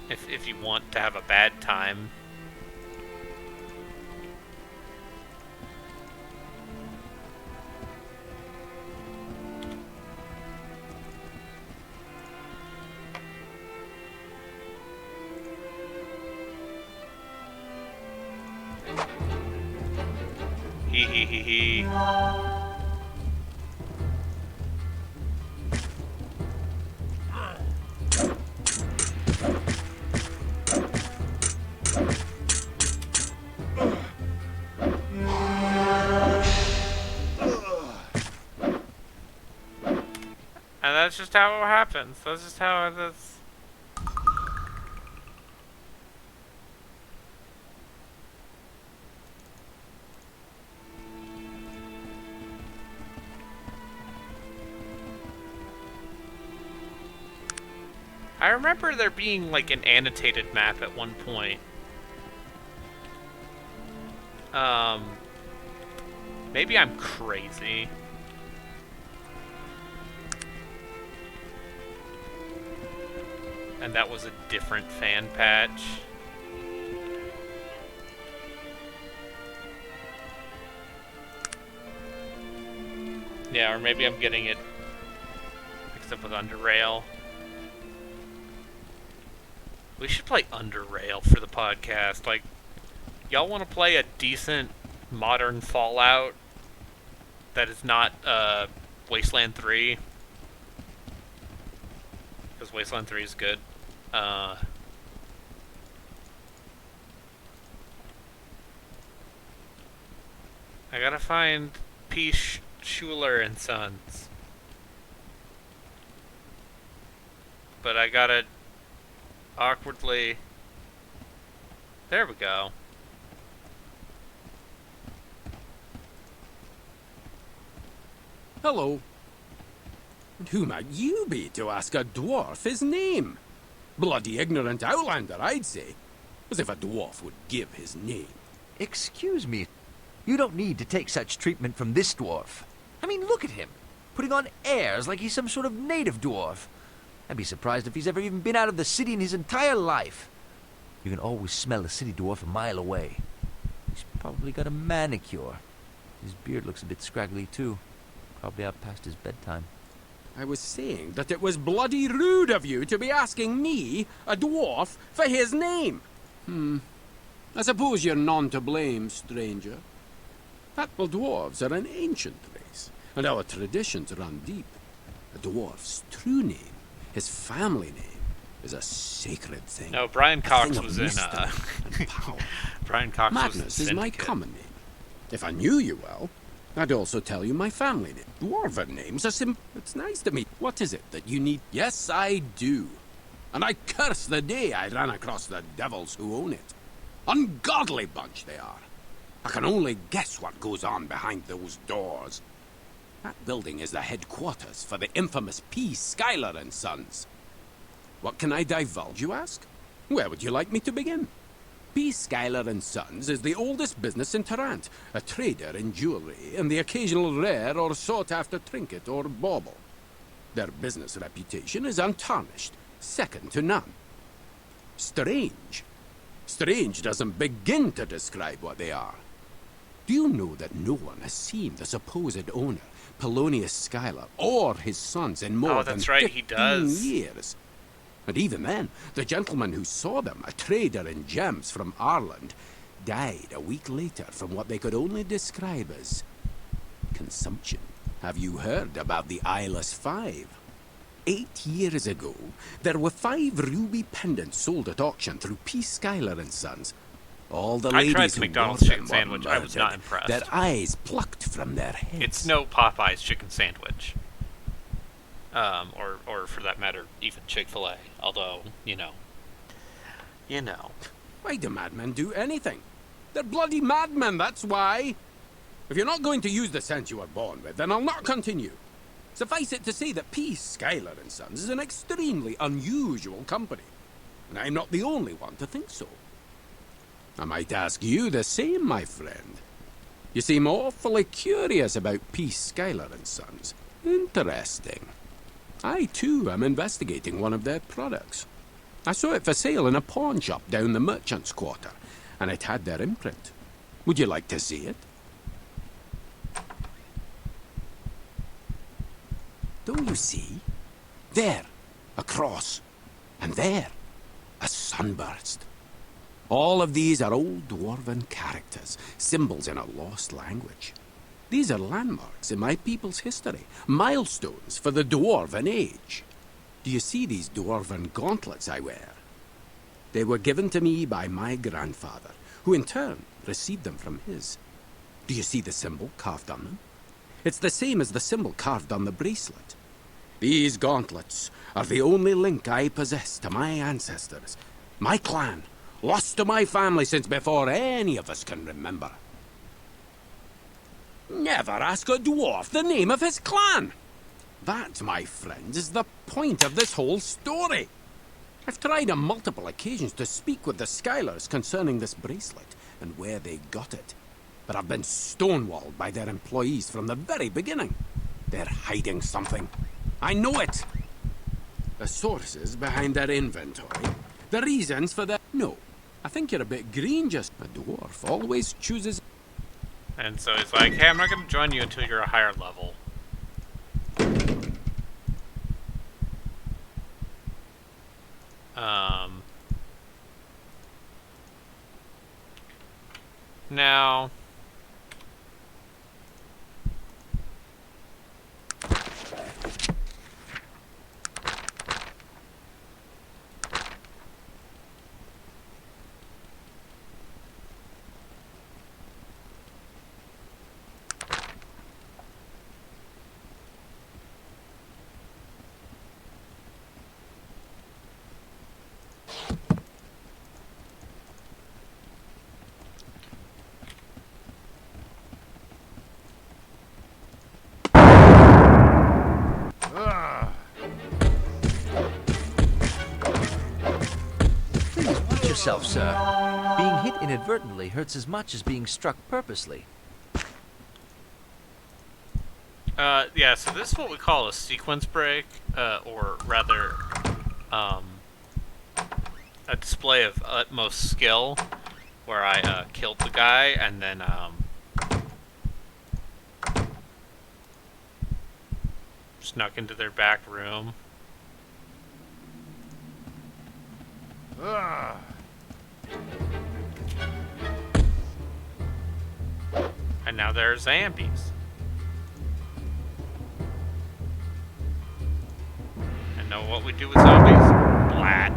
If you want to have a bad time. hee hee hee. And that's just how it happens. That's just how it is. I remember there being like an annotated map at one point. Maybe I'm crazy. And that was a different fan patch. Yeah, or maybe I'm getting it mixed up with Underrail. We should play Underrail for the podcast. Like, y'all want to play a decent modern Fallout that is not Wasteland 3? Because Wasteland 3 is good. I gotta find P. Schuler and Sons. But I gotta awkwardly... There we go. Hello. And who might you be to ask a dwarf his name? Bloody ignorant outlander, I'd say. As if a dwarf would give his name. Excuse me. You don't need to take such treatment from this dwarf. I mean, look at him. Putting on airs like he's some sort of native dwarf. I'd be surprised if he's ever even been out of the city in his entire life. You can always smell a city dwarf a mile away. He's probably got a manicure. His beard looks a bit scraggly, too. Probably out past his bedtime. I was saying that it was bloody rude of you to be asking me, a dwarf, for his name. I suppose you're none to blame, stranger. Well, dwarves are an ancient race, and our traditions run deep. A dwarf's true name, his family name, is a sacred thing. No, Brian Cox was in, mystery and power. Brian Cox was in Magnus is my common name. If I knew you well, I'd also tell you my family name. Dwarven names are It's nice to meet. What is it that you need? Yes, I do. And I curse the day I ran across the devils who own it. Ungodly bunch they are. I can only guess what goes on behind those doors. That building is the headquarters for the infamous P. Schuyler and Sons. What can I divulge, you ask? Where would you like me to begin? P. Schuyler and Sons is the oldest business in Tarrant, a trader in jewelry and the occasional rare or sought-after trinket or bauble. Their business reputation is untarnished, second to none. Strange. Strange doesn't begin to describe what they are. Do you know that no one has seen the supposed owner, Polonius Schuyler, or his sons in more than 15 years? And even then, the gentleman who saw them, a trader in gems from Ireland, died a week later from what they could only describe as consumption. Have you heard about the Eyeless Five? 8 years ago, there were 5 ruby pendants sold at auction through P. Schuyler and Sons. All the ladies I tried the who McDonald's bought chicken them were sandwich. I was not murdered, impressed. their eyes plucked from their heads. It's no Popeye's chicken sandwich. Or for that matter, even Chick-fil-A. Although, you know. Why do madmen do anything? They're bloody madmen, that's why. If you're not going to use the sense you were born with, then I'll not continue. Suffice it to say that P. Schuyler and Sons is an extremely unusual company. And I'm not the only one to think so. I might ask you the same, my friend. You seem awfully curious about P. Schuyler and Sons. Interesting. I, too, am investigating one of their products. I saw it for sale in a pawn shop down the merchant's quarter, and it had their imprint. Would you like to see it? Don't you see? There, a cross. And there, a sunburst. All of these are old dwarven characters, symbols in a lost language. These are landmarks in my people's history, milestones for the dwarven age, milestones for the dwarven age. Do you see these dwarven gauntlets I wear? They were given to me by my grandfather, who in turn received them from his. Do you see the symbol carved on them? It's the same as the symbol carved on the bracelet. These gauntlets are the only link I possess to my ancestors, my clan, lost to my family since before any of us can remember. Never ask a dwarf the name of his clan! That, my friends, is the point of this whole story. I've tried on multiple occasions to speak with the Skylers concerning this bracelet and where they got it, but I've been stonewalled by their employees from the very beginning. They're hiding something. I know it! The sources behind their inventory, the reasons for their... No, I think you're a bit green, just a dwarf always chooses... And so he's like, hey, I'm not going to join you until you're a higher level. Now... Please watch yourself, sir. Being hit inadvertently hurts as much as being struck purposely. Yeah, so this is what we call a sequence break, or rather, a display of utmost skill, where I, killed the guy, and then, snuck into their back room. And now there's zombies. And know what we do with zombies? Blat.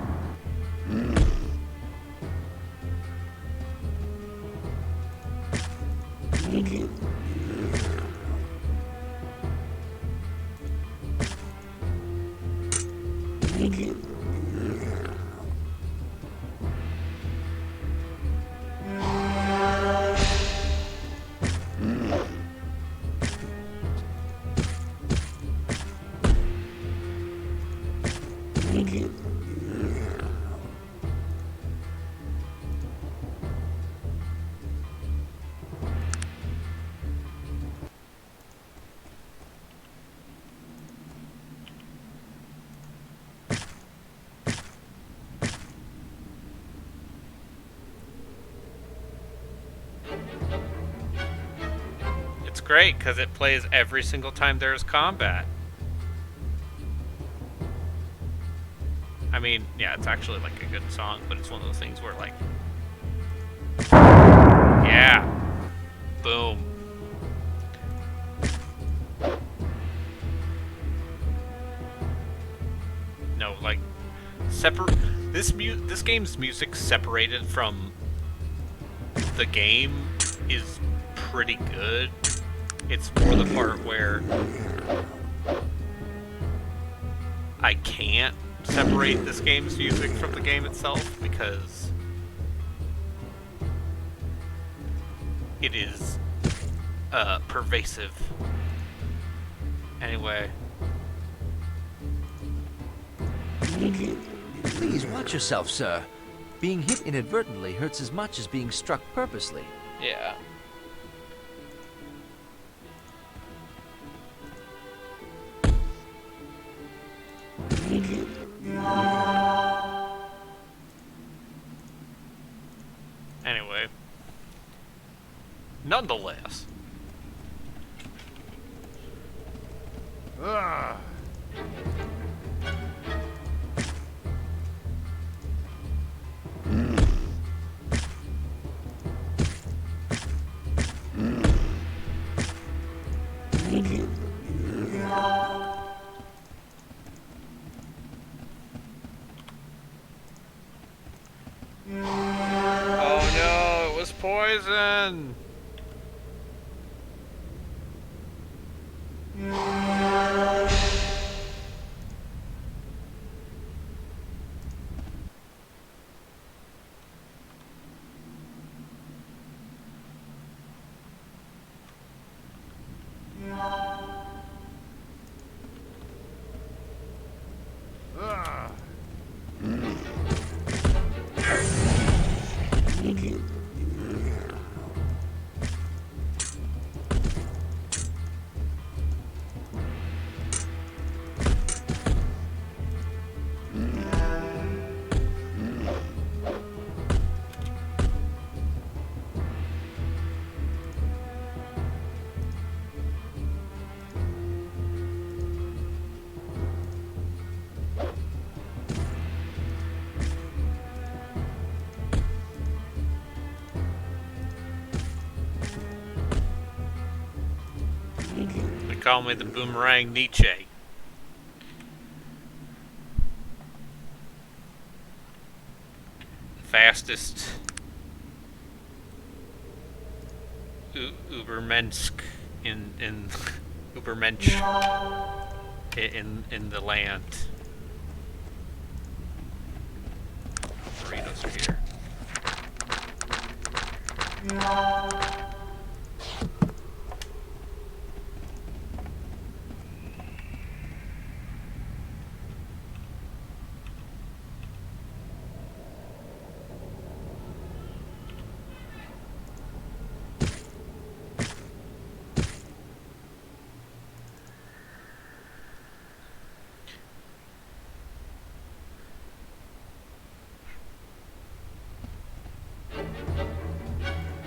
It's great because it plays every single time there's combat. I mean, yeah, it's actually like a good song, but it's one of those things where like, yeah, boom. No, like, this game's music separated from the game is pretty good. It's more the part where I can't separate this game's music from the game itself because it is pervasive. Anyway. Please watch yourself, sir. Being hit inadvertently hurts as much as being struck purposely. Yeah. Anyway. Nonetheless. poison! They call me the Boomerang Nietzsche. Fastest Ubermensch in Ubermensch in the land. Burritos are here.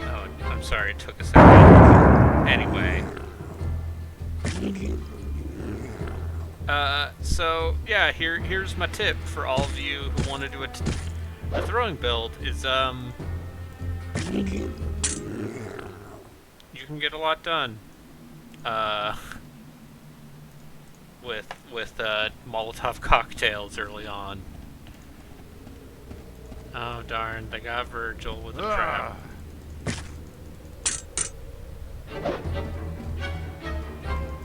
Oh, I'm sorry, it took a second. Anyway. So, yeah, here's my tip for all of you who want to do a throwing build is, you can get a lot done, with Molotov cocktails early on. Oh darn, they got Virgil with a trap.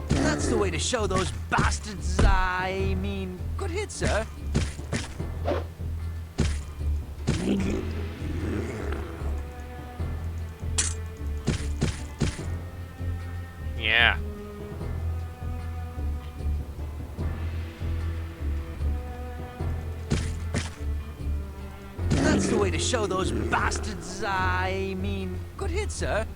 That's the way to show those bastards. I mean, good hit, sir. Yeah. That's the way to show those bastards. I mean, good hit, sir.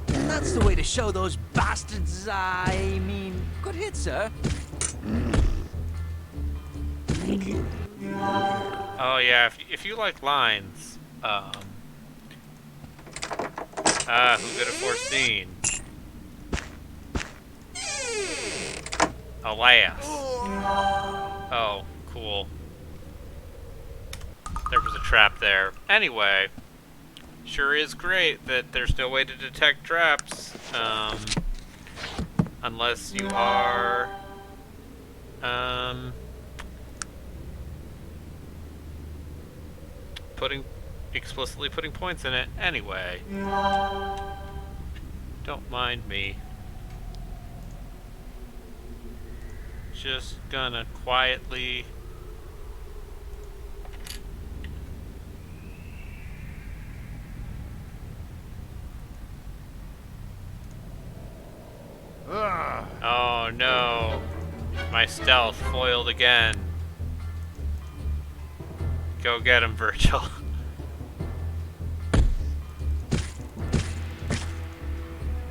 That's the way to show those bastards. I mean, good hit, sir. Oh yeah, if you like lines, who could have foreseen? Alas. Oh, cool. There was a trap there. Anyway, sure is great that there's no way to detect traps, unless you are, explicitly putting points in it. Anyway, don't mind me. Just gonna quietly oh no, my stealth foiled again. Go get him, Virgil.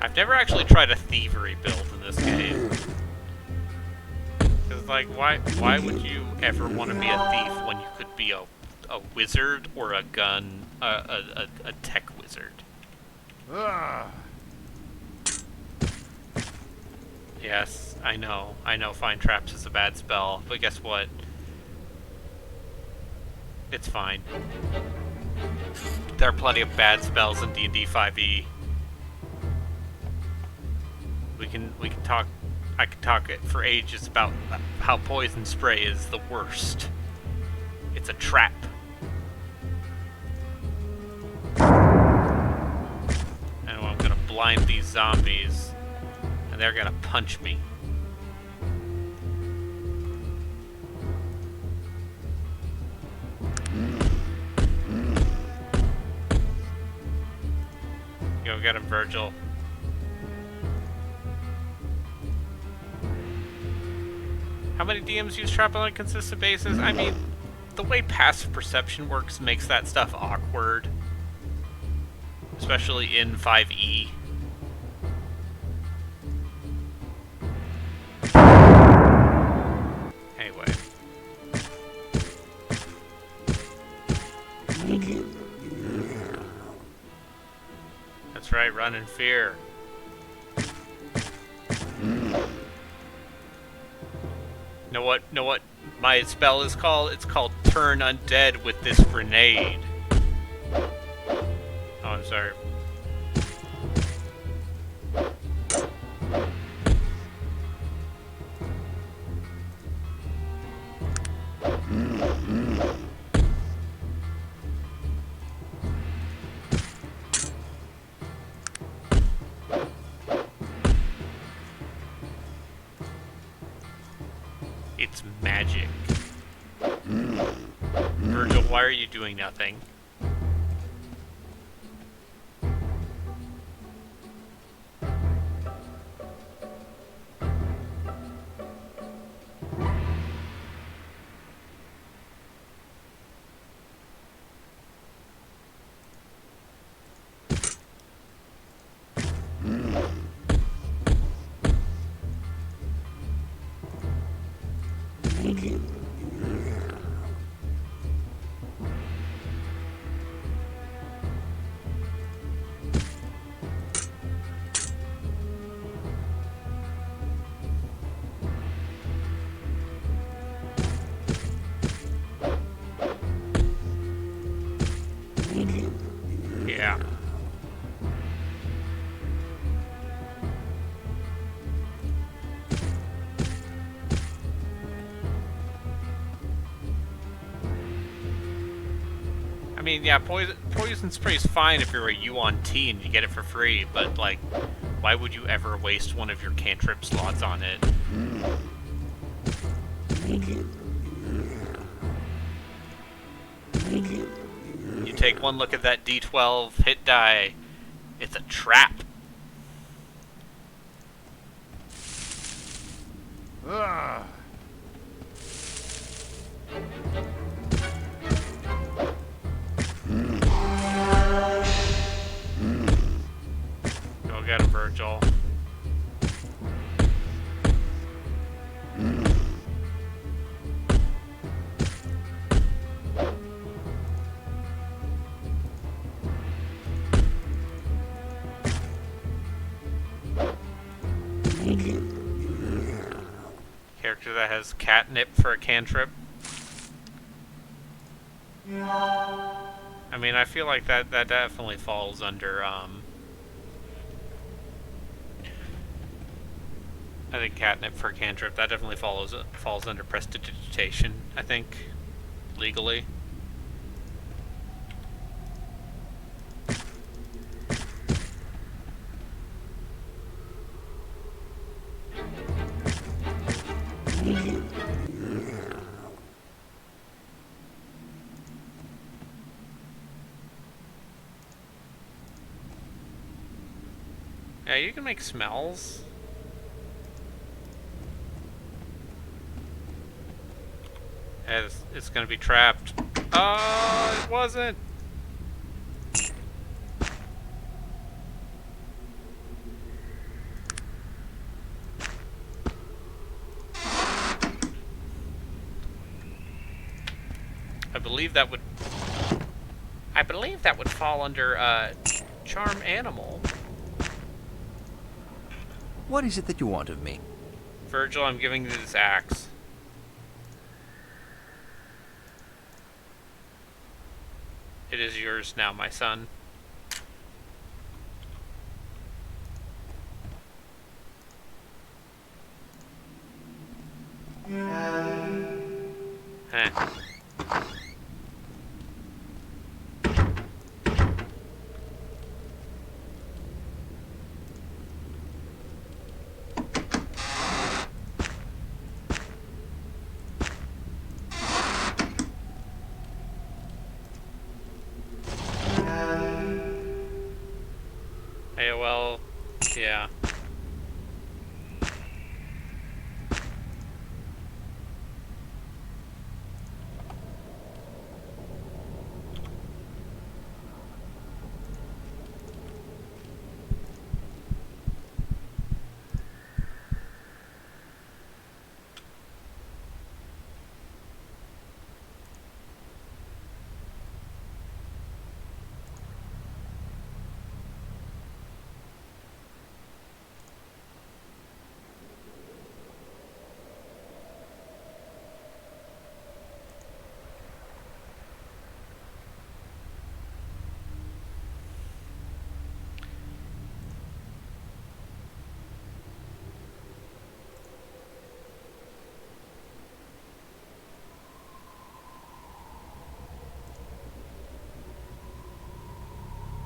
I've never actually tried a thievery build in this game. Cause like, why would you ever want to be a thief when you could be a wizard or a gun, a tech wizard? Yes, I know. Find traps is a bad spell, but guess what? It's fine. There are plenty of bad spells in D&D 5e. We can talk. I could talk for ages about how poison spray is the worst. It's a trap. And I'm gonna blind these zombies, and they're gonna punch me. Go get him, Virgil. How many DMs use trap on a consistent basis? I mean, the way passive perception works makes that stuff awkward. Especially in 5e. Anyway. That's right, run in fear. Know what my spell is called? It's called Turn Undead with this grenade. Oh, I'm sorry. It's magic. Virgil, why are you doing nothing? Yeah. I mean, yeah, poison spray is fine if you're a UOT and you get it for free, but, like, why would you ever waste one of your cantrip slots on it? You take one look at that D12 hit die, it's a trap. Ugh. Go get him, Virgil. Character that has catnip for a cantrip. I mean, I feel like that definitely falls under, I think catnip for a cantrip, that definitely falls under prestidigitation, I think, legally. Yeah, you can make smells. Yeah, it's gonna be trapped. Oh, it wasn't! I believe that would fall under, charm animal. What is it that you want of me? Virgil, I'm giving you this axe. It is yours now, my son. Heh. Hey, well, yeah.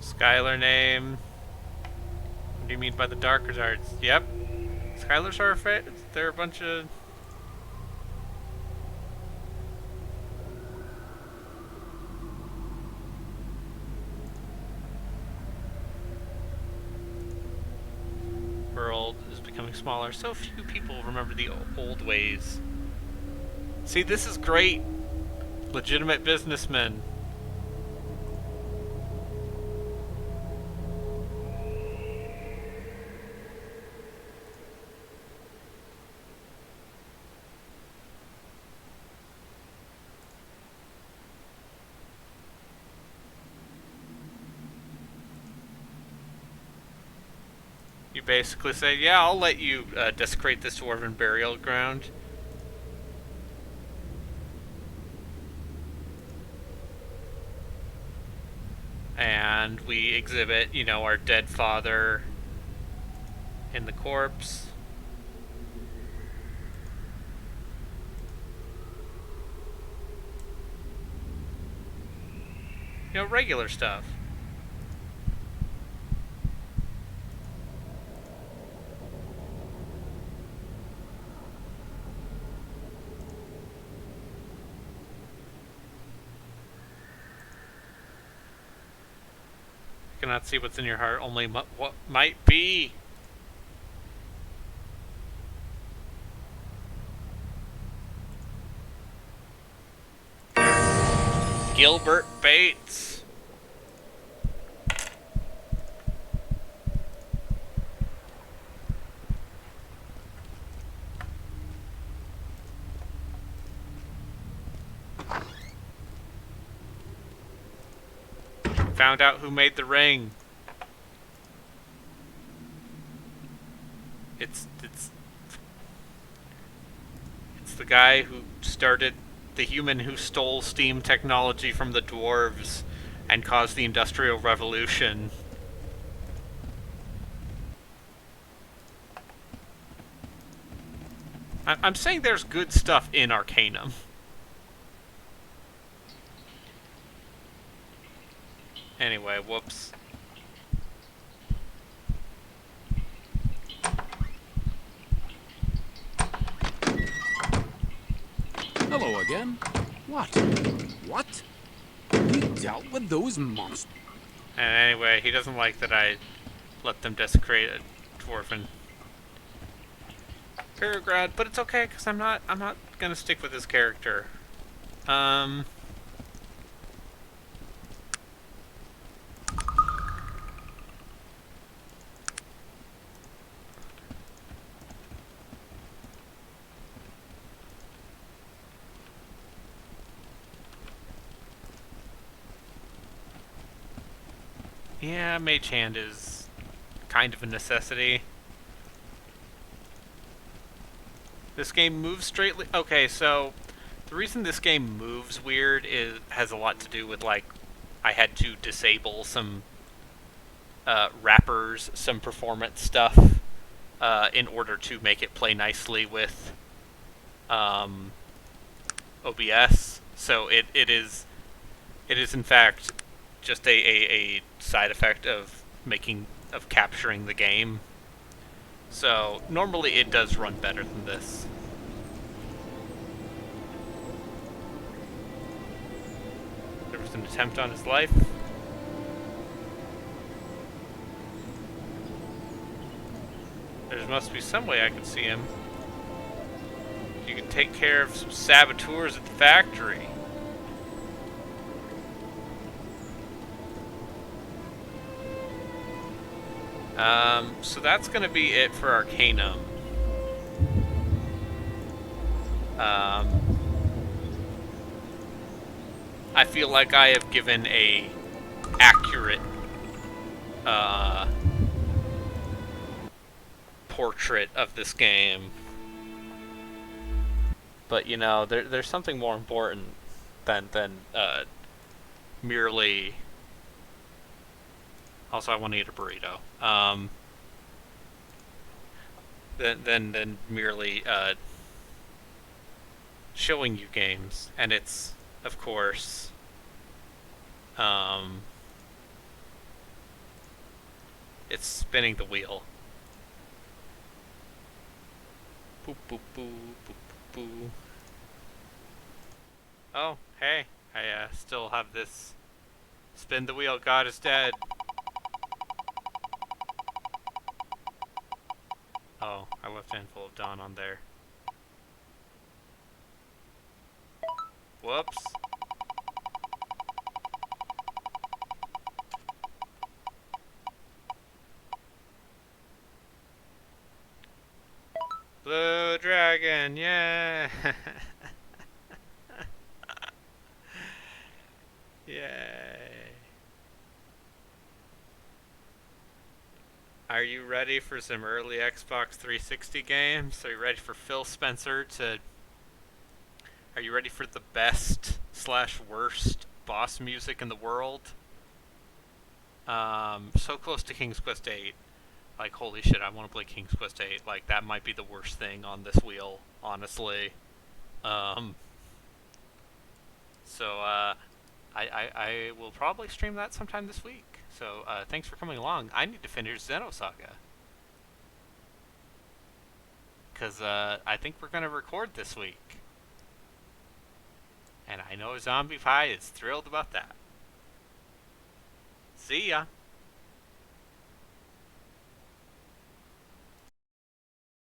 Skylar name. What do you mean by the darker arts? Yep. Skylar's are they're a bunch of... World is becoming smaller. So few people remember the old ways. See, this is great. Legitimate businessmen. You basically say, yeah, I'll let you desecrate this dwarven burial ground. And we exhibit, you know, our dead father in the corpse. You know, regular stuff. You cannot see what's in your heart, only what might be. Gilbert Bates. Found out who made the ring. It's the guy who started, the human who stole steam technology from the dwarves and caused the Industrial Revolution. I'm saying there's good stuff in Arcanum. Anyway, whoops. Hello again. What? What? We dealt with those monsters. And anyway, he doesn't like that I let them desecrate a dwarven Peregrine, but it's okay because I'm not gonna stick with his character. Yeah, Mage Hand is kind of a necessity. This game moves straightly. Okay, so the reason this game moves weird has a lot to do with like I had to disable some wrappers, some performance stuff, in order to make it play nicely with um, OBS. So it is in fact just a side effect of capturing the game. So normally it does run better than this. There was an attempt on his life. There must be some way I could see him. You can take care of some saboteurs at the factory. So that's going to be it for Arcanum. I feel like I have given a accurate portrait of this game. But you know, there's something more important than merely. Also, I want to eat a burrito. Than merely showing you games, and it's of course it's spinning the wheel. Boop boop boop boop boop. Oh, hey, I still have this. Spin the wheel, God is dead. Oh, I left Handful of Dawn on there. Whoops. Blue Dragon, yeah! Yay. Are you ready for some early Xbox 360 games? Are you ready for Phil Spencer to... Are you ready for the best / worst boss music in the world? So close to King's Quest 8. Like, holy shit, I want to play King's Quest 8. Like, that might be the worst thing on this wheel, honestly. So, I will probably stream that sometime this week. So, thanks for coming along. I need to finish Xenosaga. Because, I think we're going to record this week. And I know Zombie Pie is thrilled about that. See ya!